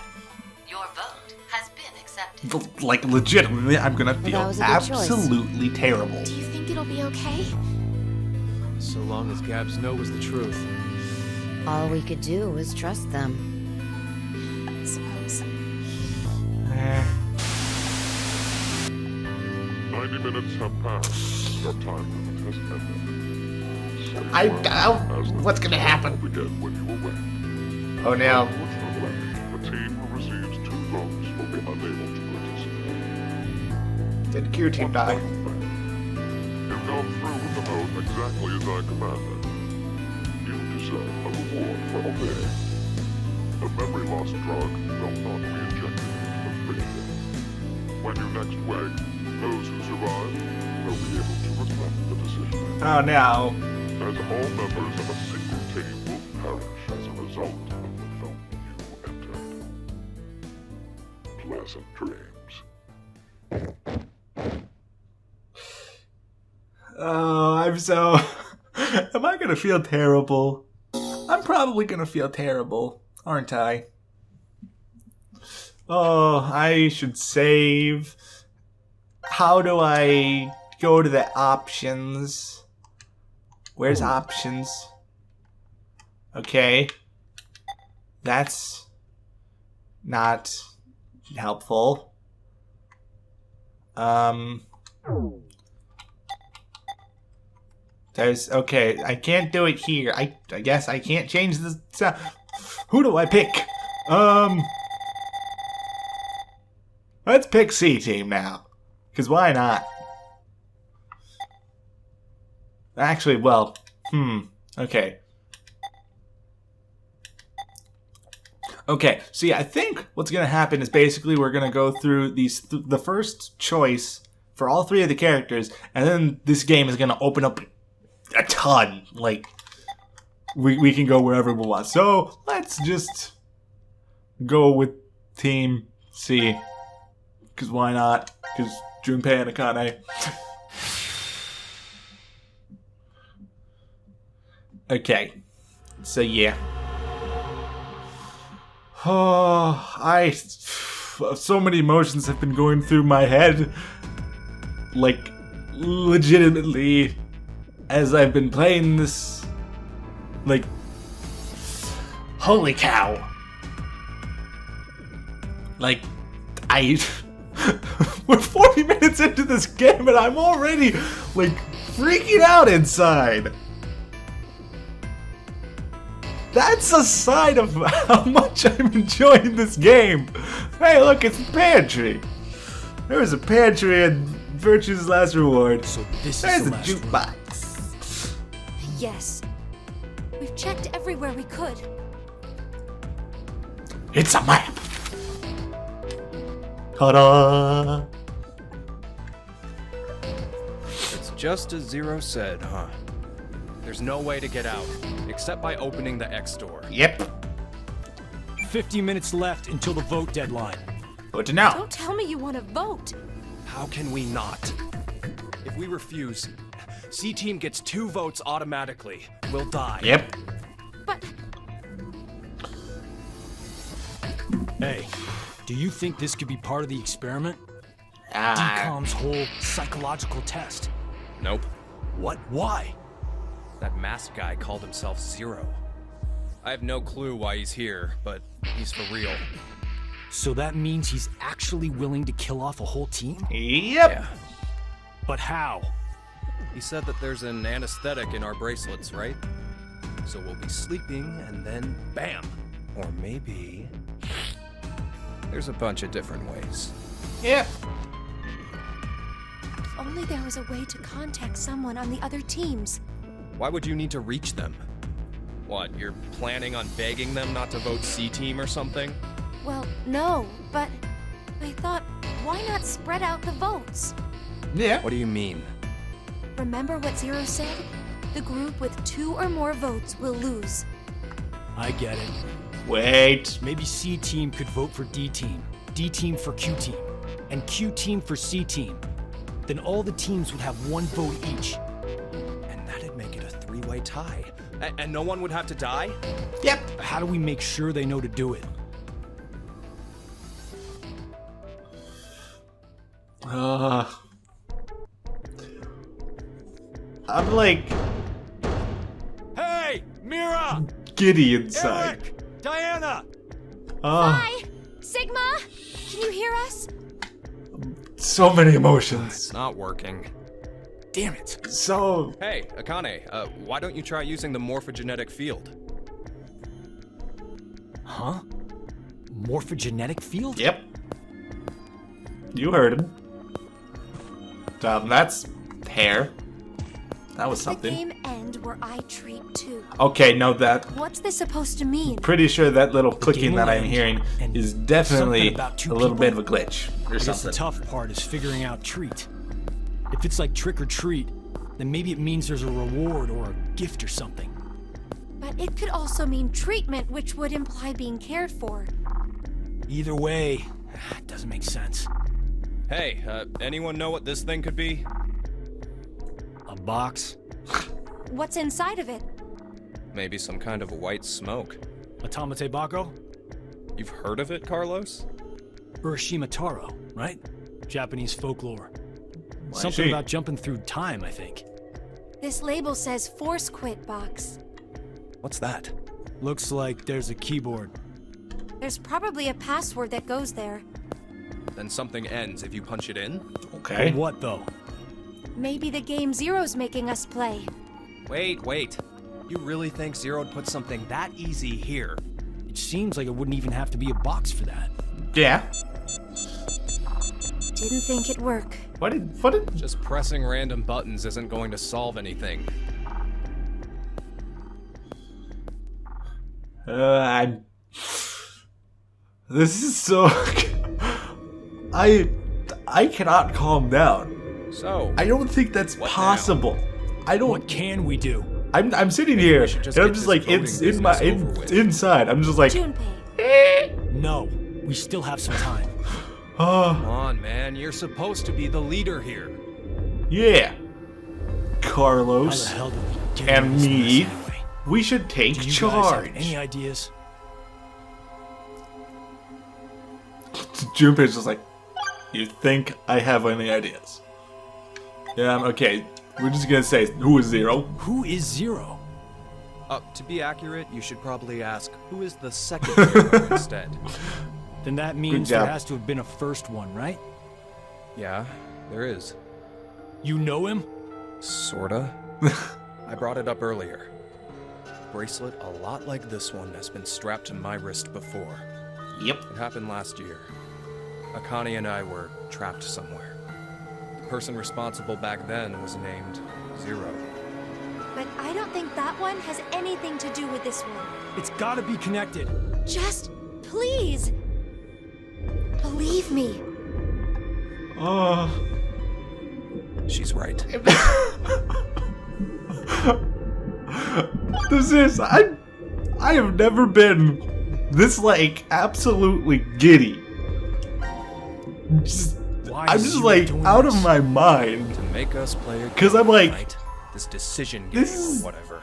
Your vote has been accepted. Like, legitimately, I'm gonna that feel was a good choice. absolutely terrible. Do you think it'll be okay? So long as Gab's no was the truth. all we could do was trust them. I suppose. 90 minutes have passed. Your time limit has ended. Stay I aware, doubt as the what's gonna happen. will begin when you awake. Oh no. Unfortunately, the team who receives 2 votes will be unable to participate. Did Q Team die? You've gone through with the vote exactly as I commanded. You deserve a reward for obeying. The memory loss drug will not be injected into the brain. When you next wake, those who survive will be able to regret the decision. Oh no. As all members of a single team will perish as a result of the vote you entered. Pleasant dreams. Oh, I'm so... Am I gonna feel terrible? I'm probably gonna feel terrible, aren't I? Oh, I should save. How do I go to the options? Where's options? Okay. That's not helpful. There's, okay, I can't do it here. I guess I can't change the sound. Who do I pick? Let's pick C Team now. Because why not? Actually, well, okay. Okay, so yeah, I think what's going to happen is basically we're going to go through these the first choice for all 3 of the characters, and then this game is going to open up a ton. Like, we can go wherever we want. So, let's just go with Team C. Because why not? Because Junpei and Akane. Okay. So, yeah. Oh, so many emotions have been going through my head. Like, legitimately, as I've been playing this. Like, holy cow. Like, we're 40 minutes into this game and I'm already, like, freaking out inside. That's a sign of how much I'm enjoying this game. Hey, look, it's a pantry. There was a pantry in Virtue's Last Reward. So this There's is a the last jukebox. Yes. We've checked everywhere we could. It's a map. Ta-da! It's just as Zero said, huh? There's no way to get out, except by opening the X door. Yep. 50 minutes left until the vote deadline. Good to know. Don't tell me you want to vote. How can we not? If we refuse, C-Team gets 2 votes automatically. We'll die. Yep. But Hey, do you think this could be part of the experiment? Ah. DCOM's whole psychological test. Nope. What? Why? That masked guy called himself Zero. I have no clue why he's here, but he's for real. So that means he's actually willing to kill off a whole team? Yep. Yeah. But how? He said that there's an anesthetic in our bracelets, right? So we'll be sleeping and then bam! Or maybe... There's a bunch of different ways. Yep. if only there was a way to contact someone on the other teams. Why would you need to reach them? What, you're planning on begging them not to vote C-Team or something? Well, no, but I thought, why not spread out the votes? Yeah. What do you mean? Remember what Zero said? The group with 2 or more votes will lose. I get it. Wait. Maybe C-Team could vote for D-Team, D-Team for Q-Team, and Q-Team for C-Team. Then all the teams would have 1 vote each. And that'd make it a 3-way tie. And no one would have to die? Yep. How do we make sure they know to do it? I'm like Hey, Mira! giddy inside. Eric! Diana! Hi! Sigma! Can you hear us? So many emotions. It's not working. Damn it. So Hey, Akane, why don't you try using the morphogenetic field? Huh? Morphogenetic field? yep. You heard him. That's hair. That was The something. game end where I treat 2. Okay, no, that. What's this supposed to mean? Pretty sure that little clicking game that will I'm end, hearing and is definitely something about 2 a little bit of people? a glitch or I guess the something. tough part is figuring out treat. If it's like trick or treat, then maybe it means there's a reward or a gift or something. But it could also mean treatment, which would imply being cared for. Either way, it doesn't make sense. Hey, anyone know what this thing could be? A box? What's inside of it? Maybe some kind of a white smoke. Automate Bako? You've heard of it, Carlos? Urashima Taro, right? Japanese folklore. Why Something she? about jumping through time, I think. This label says Force Quit box. What's that? Looks like there's a keyboard. There's probably a password that goes there. Then something ends if you punch it in? Okay. What though? Maybe the game Zero's making us play. Wait. You really think Zero'd put something that easy here? It seems like it wouldn't even have to be a box for that. Yeah. Didn't think it'd work. What did? Just pressing random buttons isn't going to solve anything. I'm. This is so. I cannot calm down. So, I don't think that's What possible. I don't. What can we do? I'm sitting here should just and I'm get just this like voting it's in my business over with. inside. I'm just like. Junpei. No, we still have some time. come on, man. You're supposed to be the leader here. Yeah. How Carlos the hell did we get and into this me, mess anyway? we should take Do you guys charge. have any ideas? Junpei's just like, you think I have any ideas? Yeah, okay. We're just gonna say, who is Zero? Who is Zero? To be accurate, you should probably ask, who is the second hero instead? Then that means job. there has to have been a first one, right? Yeah, there is. You know him? Sorta. I brought it up earlier. Bracelet a lot like this one has been strapped to my wrist before. Yep. It happened last year. Akane and I were trapped somewhere. The person responsible back then was named Zero. But I don't think that one has anything to do with this one. It's gotta be connected. Just, please, believe me. She's right. This is I have never been this like absolutely giddy. I'm is just Zero like doing out this? of my mind. To make us play a 'Cause game, I'm like, right? This decision game this or whatever.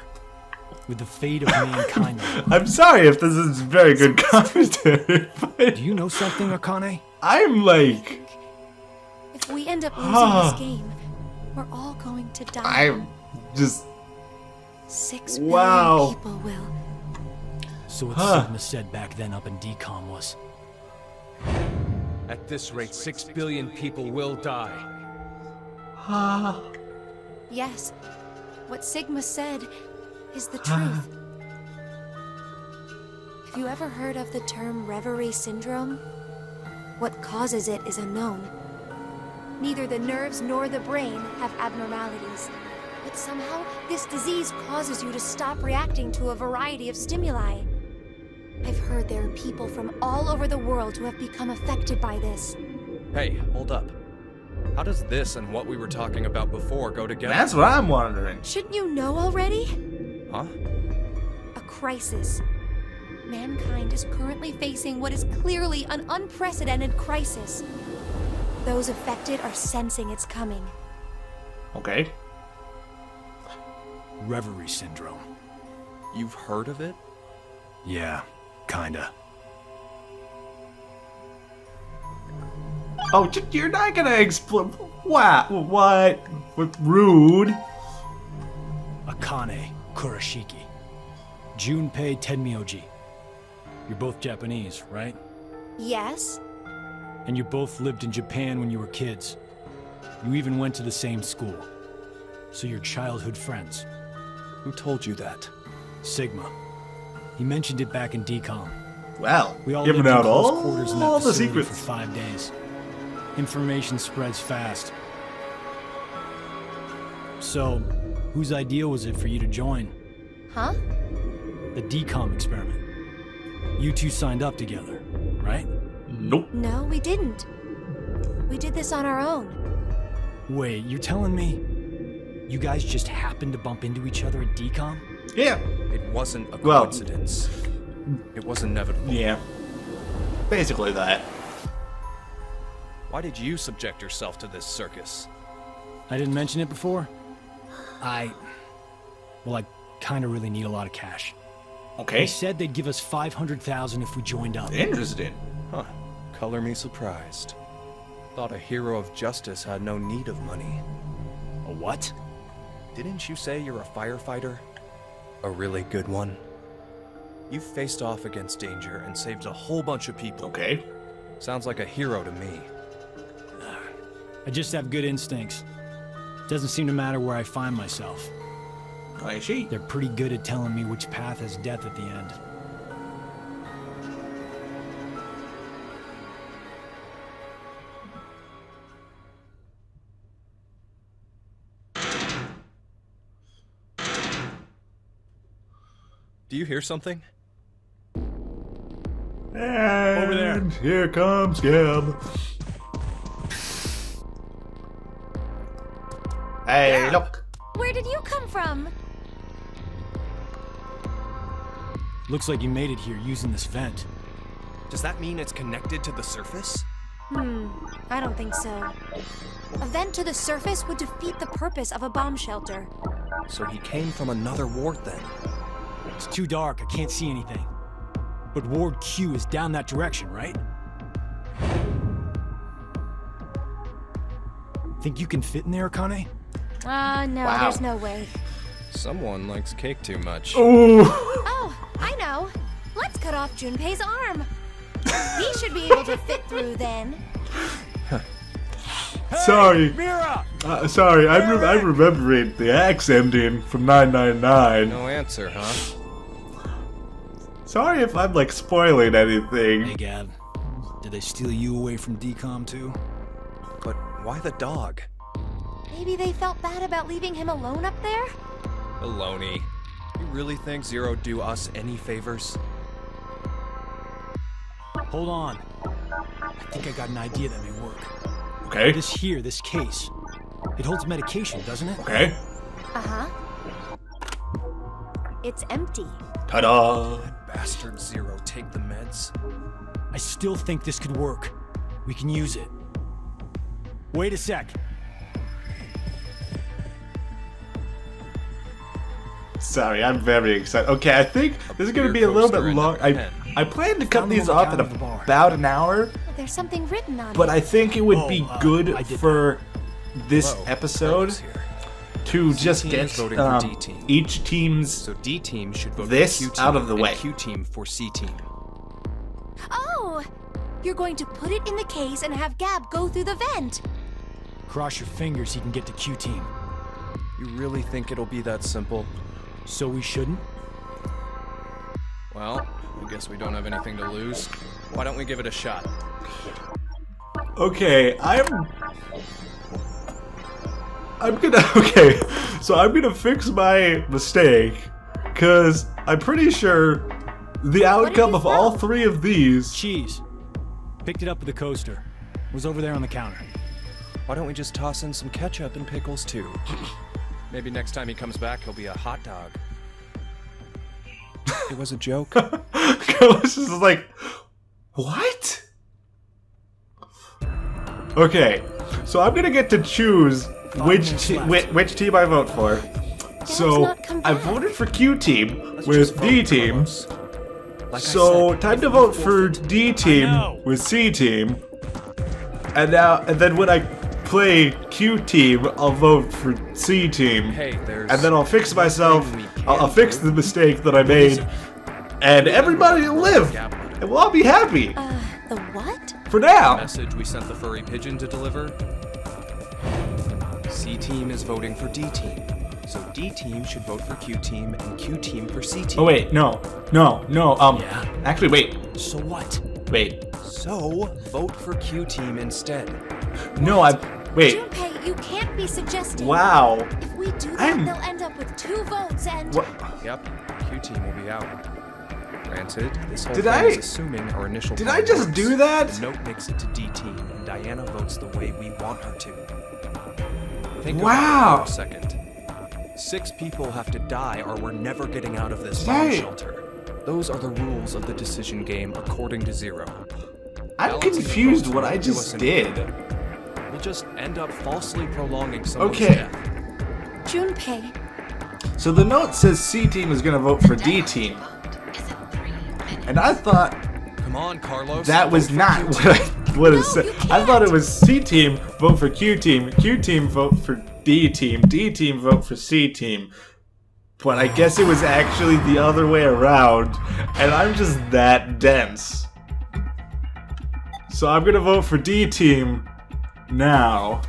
With the fate of mankind. I'm sorry if this is very good commentary, but Do you know something, Akane? I'm like, If we end up losing this game, we're all going to die. I'm just 6 billion wow. people will. So what Sigma said back then up in DCOM was, At this rate, 6 billion people will die. Yes, what Sigma said is the truth. Have you ever heard of the term reverie syndrome? What causes it is unknown. Neither the nerves nor the brain have abnormalities. But somehow, this disease causes you to stop reacting to a variety of stimuli. I've heard there are people from all over the world who have become affected by this. Hey, hold up. How does this and what we were talking about before go together? that's what I'm wondering. Shouldn't you know already? Huh? A crisis. Mankind is currently facing what is clearly an unprecedented crisis. Those affected are sensing it's coming. Okay. reverie syndrome. You've heard of it? Yeah, kinda. Oh, you're not gonna explain. What? What? Rude. Akane Kurashiki. Junpei Tenmyoji. You're both Japanese, right? Yes? And you both lived in Japan when you were kids. You even went to the same school. So you're childhood friends. Who told you that? Sigma. He mentioned it back in DCOM. Well, We all giving lived out in close quarters in that all the facility secrets. for 5 days. Information spreads fast. So, whose idea was it for you to join? Huh? The DCOM experiment. You two signed up together, right? Nope. No, we didn't. We did this on our own. Wait, you're telling me you guys just happened to bump into each other at DCOM? Yeah. It wasn't a Well- coincidence. It was inevitable. Yeah. Basically that. Why did you subject yourself to this circus? I didn't mention it before? I kinda really need a lot of cash. Okay. They said they'd give us 500,000 if we joined up. Interesting. Huh. Color me surprised. Thought a hero of justice had no need of money. A what? Didn't you say you're a firefighter? A really good one? You faced off against danger and saved a whole bunch of people. Okay. Sounds like a hero to me. I just have good instincts. Doesn't seem to matter where I find myself. I see. They're pretty good at telling me which path has death at the end. Do you hear something? And Over there. Here comes Gab. Hey, look. Where did you come from? Looks like you made it here using this vent. Does that mean it's connected to the surface? I don't think so. A vent to the surface would defeat the purpose of a bomb shelter. So he came from another ward then. It's too dark, I can't see anything. But Ward Q is down that direction, right? Think you can fit in there, Akane? No, Wow. there's no way. Someone likes cake too much. Ooh. Oh, I know. Let's cut off Junpei's arm. He should be able to fit through then. Sorry. Mira! Sorry, I'm remembering the axe ending from 999. No answer, huh? Sorry if I'm like spoiling anything. Hey, Gab. Did they steal you away from DCOM too? But why the dog? Maybe they felt bad about leaving him alone up there? Baloney. You really think Zero'd do us any favors? Hold on. I think I got an idea that may work. Okay. This case. It holds medication, doesn't it? Okay. Uh-huh. It's empty. Ta-da. bastard Zero take the meds? I still think this could work. We can use it. Wait a sec. Sorry, I'm very excited. Okay, I think this is gonna be a little bit long. I plan to cut these off at about an hour, There's something written on but it. I think it would be good for this Hello, episode Carlos here. to C just team get is voting for D team. each team's So D team should vote this for Q team out of the and way. Q team for C team. Oh! You're going to put it in the case and have Gab go through the vent. Cross your fingers he can get to Q team. You really think it'll be that simple? So we shouldn't? Well, I guess we don't have anything to lose. Why don't we give it a shot? Okay, I'm gonna okay, so I'm gonna fix my mistake, cause I'm pretty sure the outcome of all three of these. Cheese. Picked it up with the coaster. Was over there on the counter. Why don't we just toss in some ketchup and pickles too? Maybe next time he comes back, he'll be a hot dog. It was a joke. Carlos is like, what? Okay, so I'm gonna get to choose which team I vote for. So I voted for Q team with D team. So time to vote for D team with C team. And then when I play Q team, I'll vote for C team. Hey, there's And then I'll fix myself. I'll fix the mistake that I made, and everybody will live, and we'll all be happy. The what? For now. Message we sent the furry pigeon to deliver. C team is voting for D team. So D team should vote for Q team and Q team for C team. Oh wait, no. Actually, wait. So what? Wait. So vote for Q team instead. No, wait. Junpei, you can't be suggesting. Wow. If we do that, they'll end up with 2 votes and. Yep, Q team will be out. Granted, this whole Did thing I- is assuming our initial Did plan I just works. do that? The note makes it to D team, and Diana votes the way we want her to. Think Wow. about it for a second. 6 people have to die, or we're never getting out of this Did bomb I- shelter. Those are the rules of the decision game, according to Zero. I'm Balancing the confused votes what won't I do just us any did. good. We'll just end up falsely prolonging someone's Okay. death. Junpei, So the note says C team is gonna vote for D team, and I thought Come on, Carlos. that was vote for not Q what team. it said. I thought it was C team vote for Q team vote for D team vote for C team. But I guess it was actually the other way around, and I'm just that dense. So I'm gonna vote for D team now,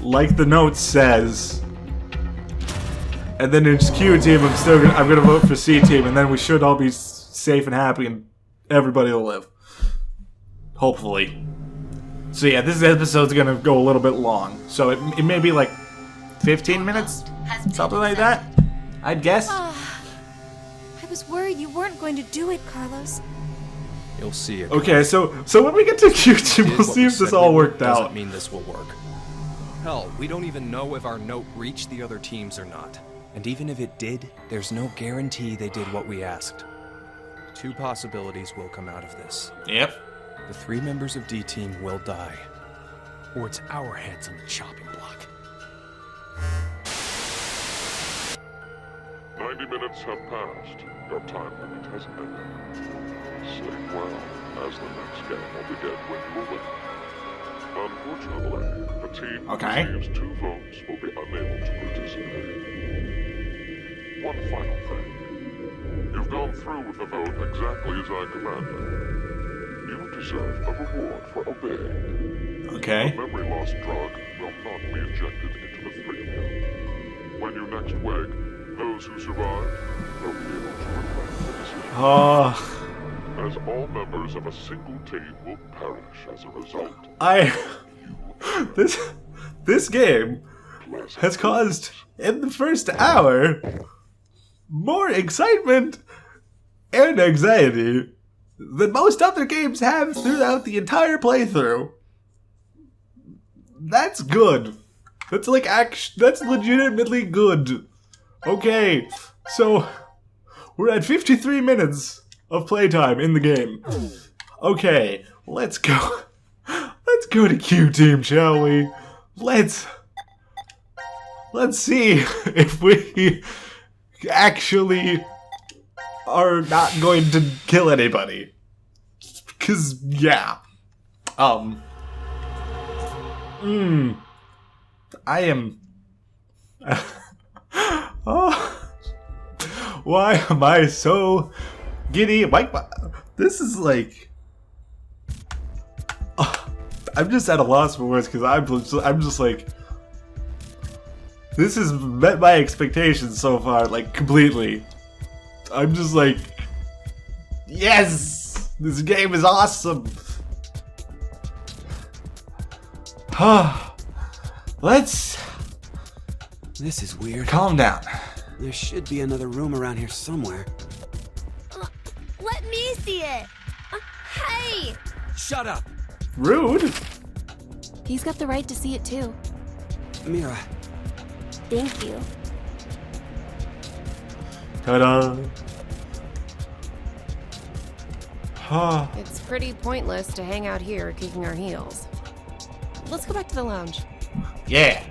like the note says. And then it's Q team. I'm gonna vote for C team, and then we should all be safe and happy, and everybody will live. Hopefully. So yeah, this episode's gonna go a little bit long. So it may be like 15 minutes, something like that. I'd guess. I was worried you weren't going to do it, Carlos. You'll see it. Okay, so when we get to Q team, Did we'll what see we if this said all we would worked out. Doesn't mean this will work. Hell, we don't even know if our note reached the other teams or not. And even if it did, there's no guarantee they did what we asked. 2 possibilities will come out of this. Yep. The 3 members of D team will die. Or it's our heads on the chopping block. 90 minutes have passed. Your time limit has ended. Sleep well, as the next game will begin when you awake. Unfortunately, the team who Okay. receives 2 votes will be unable to participate. One final thing. You've gone through with the vote exactly as I commanded. You deserve a reward for obeying. Okay. A memory loss drug will not be injected into the 3 of you. When you next wake, those who survive will be able to regret the decision. As all members of a single team will perish as a result. This game has caused, in the first hour, more excitement and anxiety than most other games have throughout the entire playthrough. That's good. That's like that's legitimately good. Okay, so We're at 53 minutes of playtime in the game. Okay, let's go. Let's go to Q Team, shall we? Let's see if we actually are not going to kill anybody. Cause yeah. I am oh, why am I so giddy? This is like I'm just at a loss for words because I'm just like, this has met my expectations so far, like, completely. I'm just like, yes! This game is awesome! Let's... This is weird. Calm down. There should be another room around here somewhere. Let me see it. Hey! Shut up! Rude! He's got the right to see it too. Mira. Thank you. Ta-da! It's pretty pointless to hang out here kicking our heels. Let's go back to the lounge. Yeah.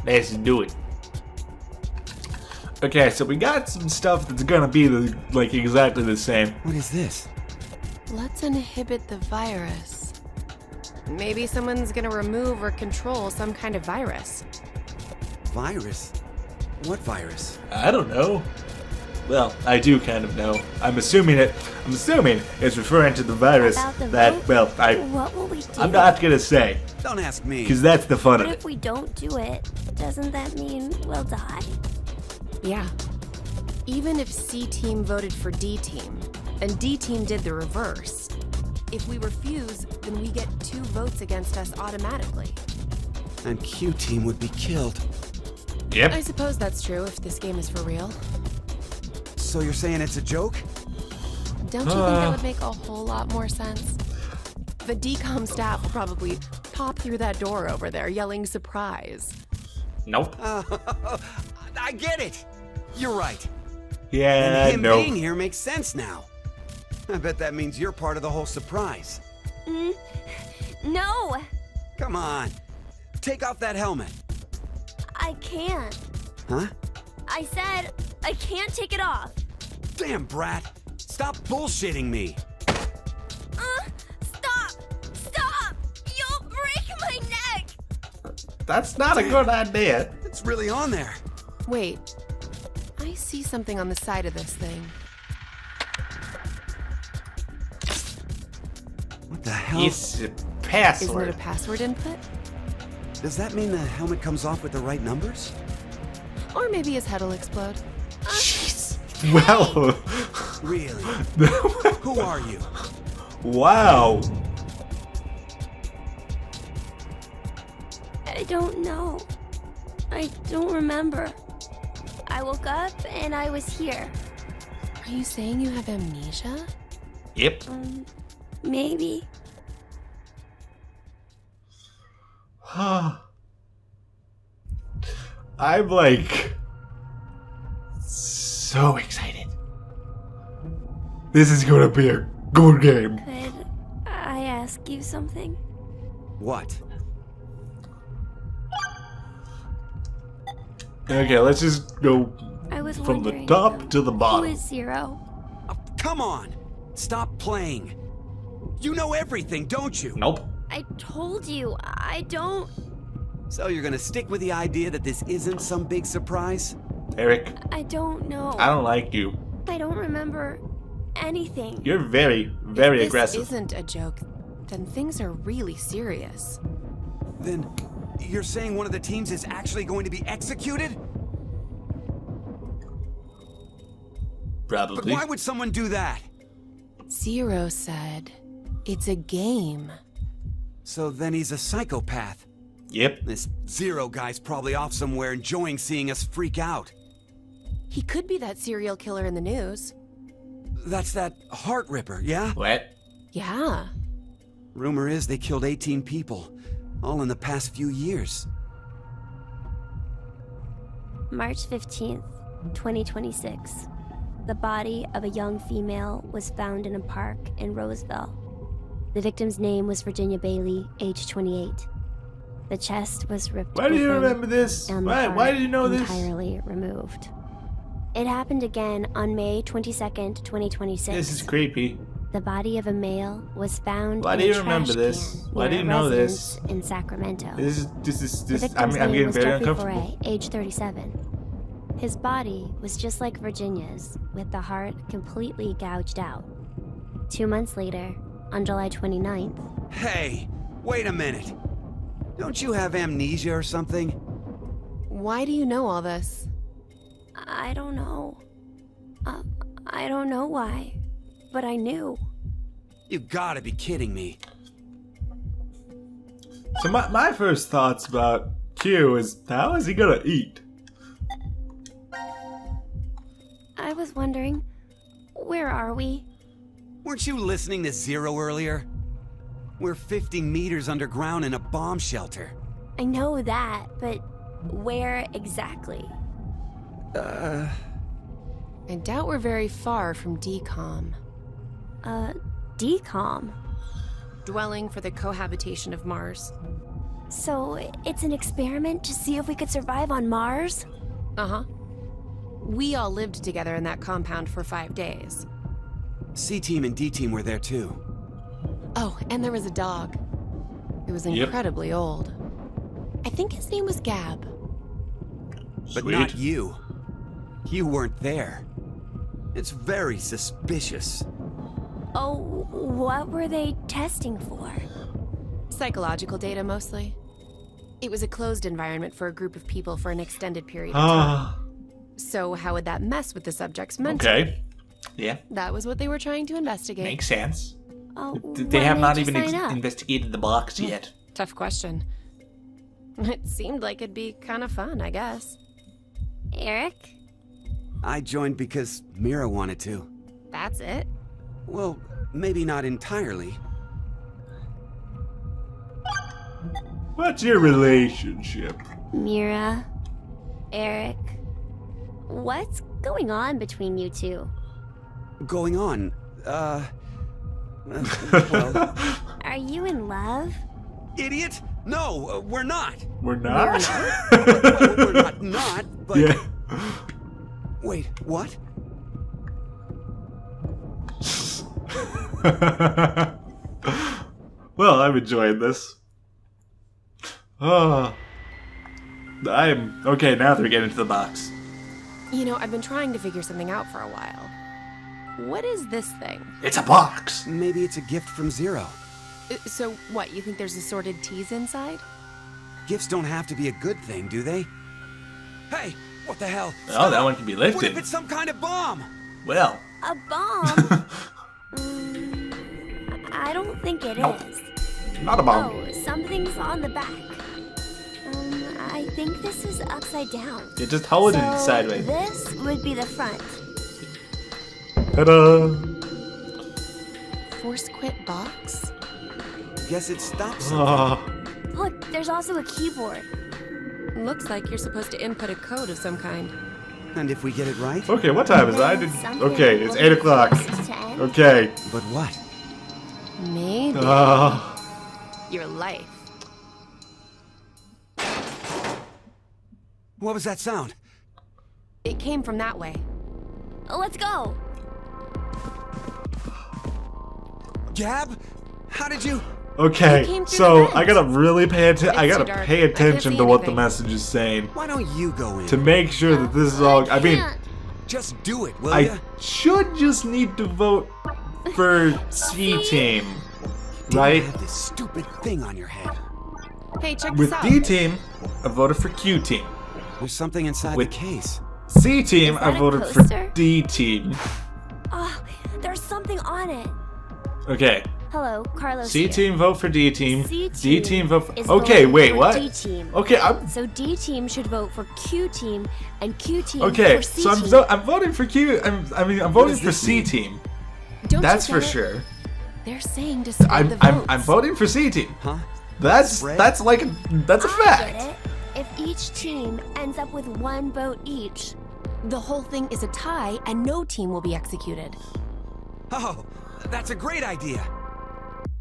Let's do it. Okay, so we got some stuff that's gonna be like exactly the same. What is this? Let's inhibit the virus. Maybe someone's gonna remove or control some kind of virus. Virus? What virus? I don't know. Well, I do kind of know. I'm assuming it's referring to the virus About the that, vote? well, What will we do? I'm not gonna say. Don't ask me. Because that's the fun But of if it. we don't do it, doesn't that mean we'll die? Yeah. Even if C Team voted for D Team, and D Team did the reverse, if we refuse, then we get 2 votes against us automatically. And Q Team would be killed. Yep. I suppose that's true if this game is for real. So you're saying it's a joke? Don't you think that would make a whole lot more sense? The DCOM staff will probably pop through that door over there yelling surprise. Nope. I get it. You're right. Yeah, And him nope. being here makes sense now. I bet that means you're part of the whole surprise. No, Come on. Take off that helmet. I can't. Huh? I said I can't take it off. Damn, Brat. Stop bullshitting me. Stop! Stop! You'll break my neck! That's not a good idea. It's really on there. Wait, I see something on the side of this thing. What the hell? It's a Isn't it password. a password input? Does that mean the helmet comes off with the right numbers? Or maybe his head will explode. Well, Really? Who are you? wow. I don't know. I don't remember. I woke up and I was here. Are you saying you have amnesia? Yep. Maybe. I'm like so excited. This is gonna be a good game. Could I ask you something? What? Okay, let's just go I was from the wondering, top to the who bottom. is Zero? Come on. Stop playing. You know everything, don't you? Nope. I told you, I don't... So you're gonna stick with the idea that this isn't some big surprise? Eric, I don't know. I don't like you. I don't remember anything. You're very, very If aggressive. this isn't a joke, then things are really serious. Then you're saying one of the teams is actually going to be executed? But Probably. why would someone do that? Zero said, it's a game. So then he's a psychopath. Yep. This Zero guy's probably off somewhere enjoying seeing us freak out. He could be that serial killer in the news. That's that Heart Ripper, yeah? What? Yeah. Rumor is they killed 18 people, all in the past few years. March 15th, 2026. the body of a young female was found in a park in Roseville. The victim's name was Virginia Bailey, age 28. The chest was ripped Why do you open remember this? and the Why heart do you know this? entirely removed. It happened again on May 22nd, 2026. This is creepy. The body of a male was found Why in do a you remember trash this? can Why do near you a know this? residence in Sacramento. This. The victim's I'm name getting was very Jeffrey uncomfortable. Foray, age 37. His body was just like Virginia's, with the heart completely gouged out. 2 months later, on July 29th, Hey, wait a minute. Don't you have amnesia or something? Why do you know all this? I don't know. I don't know why, but I knew. You gotta be kidding me. So my first thoughts about Q is, how is he gonna eat? I was wondering, where are we? Weren't you listening to Zero earlier? We're 50 meters underground in a bomb shelter. I know that, but where exactly? I doubt we're very far from DCOM. DCOM? Dwelling for the cohabitation of Mars. So, it's an experiment to see if we could survive on Mars? Uh-huh. We all lived together in that compound for 5 days. C-Team and D-Team were there too. Oh, and there was a dog. It was Yep. incredibly old. I think his name was Gab. But Sweet. not you. You weren't there. It's very suspicious. Oh, what were they testing for? Psychological data, mostly. It was a closed environment for a group of people for an extended period of Ah. time. So how would that mess with the subject's mental? Okay. Yeah. That was what they were trying to investigate. Makes sense. Oh, They why have not didn't you even sign up? investigated the box yet. Tough question. It seemed like it'd be kind of fun, I guess. Eric? I joined because Mira wanted to. That's it. Well, maybe not entirely. What's your relationship? Mira? Eric? What's going on between you two? Going on, well... Are you in love? Idiot! No, we're not! We're not? Well, we're not, but... Yeah. Wait, what? Well, I'm enjoying this. Oh. I'm... Okay, now they're getting into the box. You know, I've been trying to figure something out for a while. What is this thing? It's a box! Maybe it's a gift from Zero. So, what, you think there's assorted teas inside? Gifts don't have to be a good thing, do they? Hey, what the hell? Oh, that one can be What lifted. if it's some kind of bomb? Well. A bomb? I don't think it Nope. is. Not a bomb. Oh, something's on the back. I think this is upside down. You just hold so it sideways. This would be the front. Ta-da! Force quit box? Guess it stops something. Oh. Look, there's also a keyboard. Looks like you're supposed to input a code of some kind. And if we get it right? Okay, what time is it? I didn't... Okay, it's 8 o'clock. Okay. But what? Maybe. Your life. What was that sound? It came from that way. Let's go. Gab? How did you... Okay, It came through so the vent. I gotta really pay attention. I It's gotta too dark. pay I can't attention see to what the anything. message is saying Why don't you go in? to make sure that this is all. I mean, Just do it, will I ya? should just need to vote for C Team, You right? have this stupid thing on your head. Hey, check With this out. D Team, I voted for Q Team. There's something inside With- the case. C Team, Is I that a voted for coaster? D Team. Oh, there's something on it. Okay, Hello, Carlos C here. Team vote for D Team. C D Team vote for. is Okay, voting wait, for what? D team. Okay, I'm. So D team should vote for Q team, and Q team Okay, for C so team. I'm voting for Q. I'm voting does for this C mean? Team. Don't That's you for get it? sure. They're saying to spread I'm the votes. I'm voting for C Team. Huh? That's Spread? that's like that's a I fact. get it. If each team ends up with one vote each, The whole thing is a tie, and no team will be executed. Oh, that's a great idea.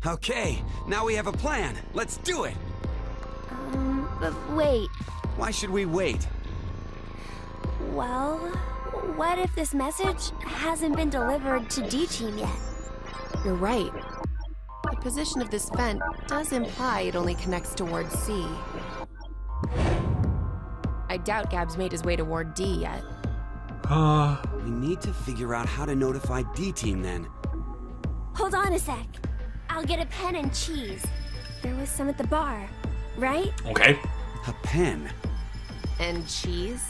Okay, now we have a plan. Let's do it. But wait. Why should we wait? Well, what if this message hasn't been delivered to D-Team yet? You're right. The position of this vent does imply it only connects towards C. I doubt Gab's made his way toward D yet. We need to figure out how to notify D-Team then. Hold on a sec. I'll get a pen and cheese. There was some at the bar, right? Okay. A pen? And cheese?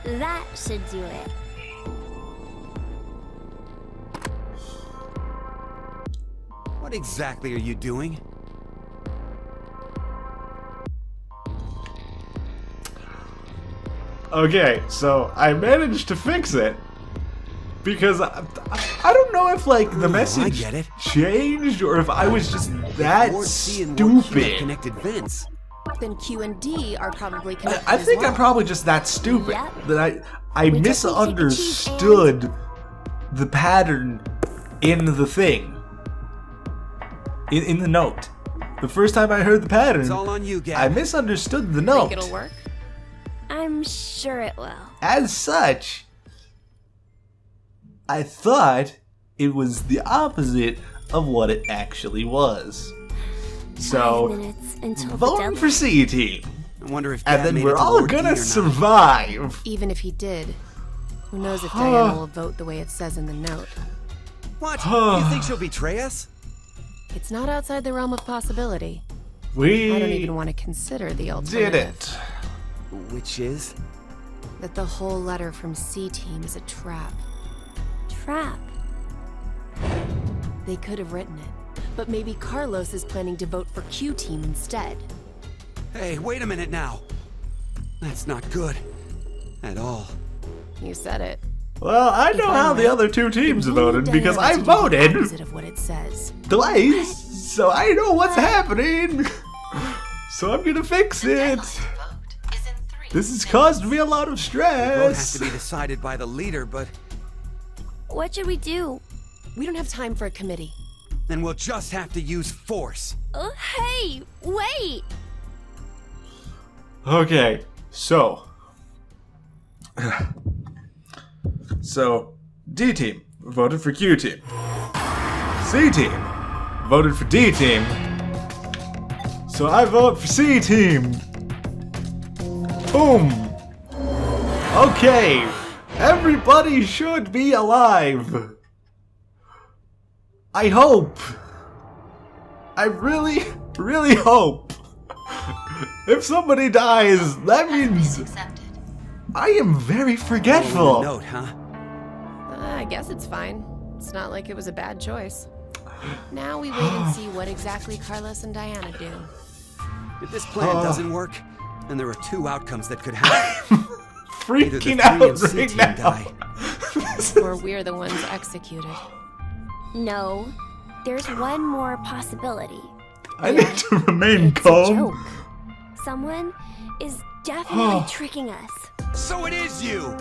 That should do it. What exactly are you doing? Okay, so I managed to fix it. Because I don't know if, like, the message get it. changed or if I was just that Ward C and Ward Q have stupid. connected vents. Then Q and D are probably connected I think as well. I'm probably just that stupid. Yep. That I We just need to take the misunderstood the pattern in the thing. In the note. The first time I heard the pattern, It's all on you, Gab. I misunderstood the note. Think it'll work? I'm sure it will. As such, I thought it was the opposite of what it actually was. 5 So, minutes until the voting deadline. for C Team. I wonder if Gab And then made we're it to all Ward D or gonna not. survive. Even if he did, who knows if Diana will vote the way it says in the note. What? You think she'll betray us? It's not outside the realm of possibility. We I don't even want to consider the did alternative. it. Which is? That the whole letter from C Team is a trap. Trap. They could have written it, but maybe Carlos is planning to vote for Q Team instead. Hey, wait a minute now. That's not good. At all. You said it. Well, I If know I'm how the right, other two teams we voted need because Diana I to do the voted opposite of what it says. twice, so I know what's happening. So I'm gonna fix it. This has caused me a lot of The vote has stress. to be decided by the leader, but What should we do? We don't have time for a committee. then we'll just have to use force. Hey, wait! Okay, so D team voted for Q team. C team voted for D team. So I vote for C team. Boom. Okay, everybody should be alive. I hope. I really, really hope. If somebody dies, that means I am very forgetful. Note, huh? I guess it's fine. It's not like it was a bad choice. Now we wait and see what exactly Carlos and Diana do. If this plan doesn't work, then there are two outcomes that could happen. Either the Freaking 3 out and C right team now. die. Or we're the ones executed. No, there's one more possibility. I need to remain It's a calm. joke. Someone is definitely tricking us. So it is you!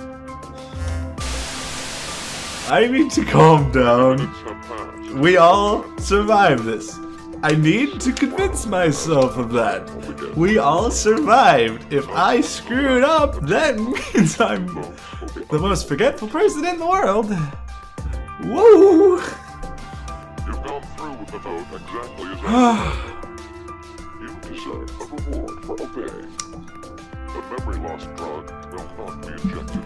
I need to calm down. We all survived this. I need to convince myself of that. We all survived. If I screw it up, that means I'm the most forgetful person in the world. Woo! You've gone through with the vote exactly as I You deserve a reward for obeying. The memory loss drug will not be injected.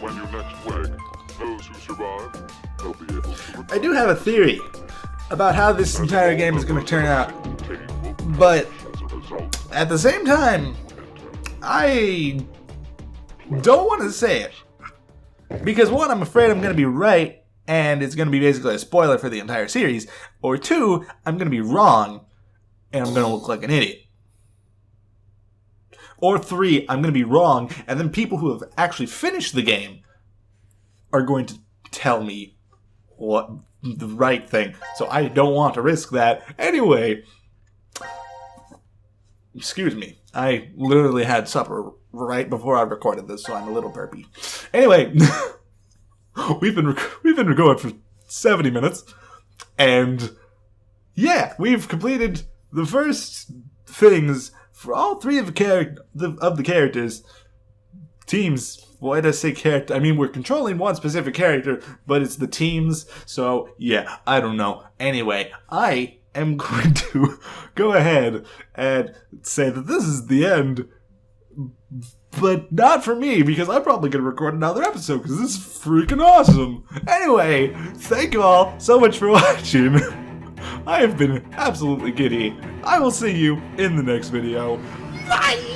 When you next wake, those who survive, they'll be able to I do have a theory about how this entire game is going to turn out. But at the same time, I don't want to say it. Because one, I'm afraid I'm going to be right, and it's going to be basically a spoiler for the entire series. Or two, I'm going to be wrong, and I'm going to look like an idiot. Or three, I'm going to be wrong, and then people who have actually finished the game are going to tell me what the right thing. So I don't want to risk that. Anyway, excuse me. I literally had supper right before I recorded this, so I'm a little burpy. Anyway, we've been going for 70 minutes, and yeah, we've completed the first things for all three of the characters. Teams. Why did I say character? I mean, we're controlling one specific character, but it's the teams. So yeah, I don't know. Anyway, I am going to go ahead and say that this is the end, but not for me, because I'm probably going to record another episode, because this is freaking awesome. Anyway, thank you all so much for watching. I have been absolutely giddy. I will see you in the next video. Bye!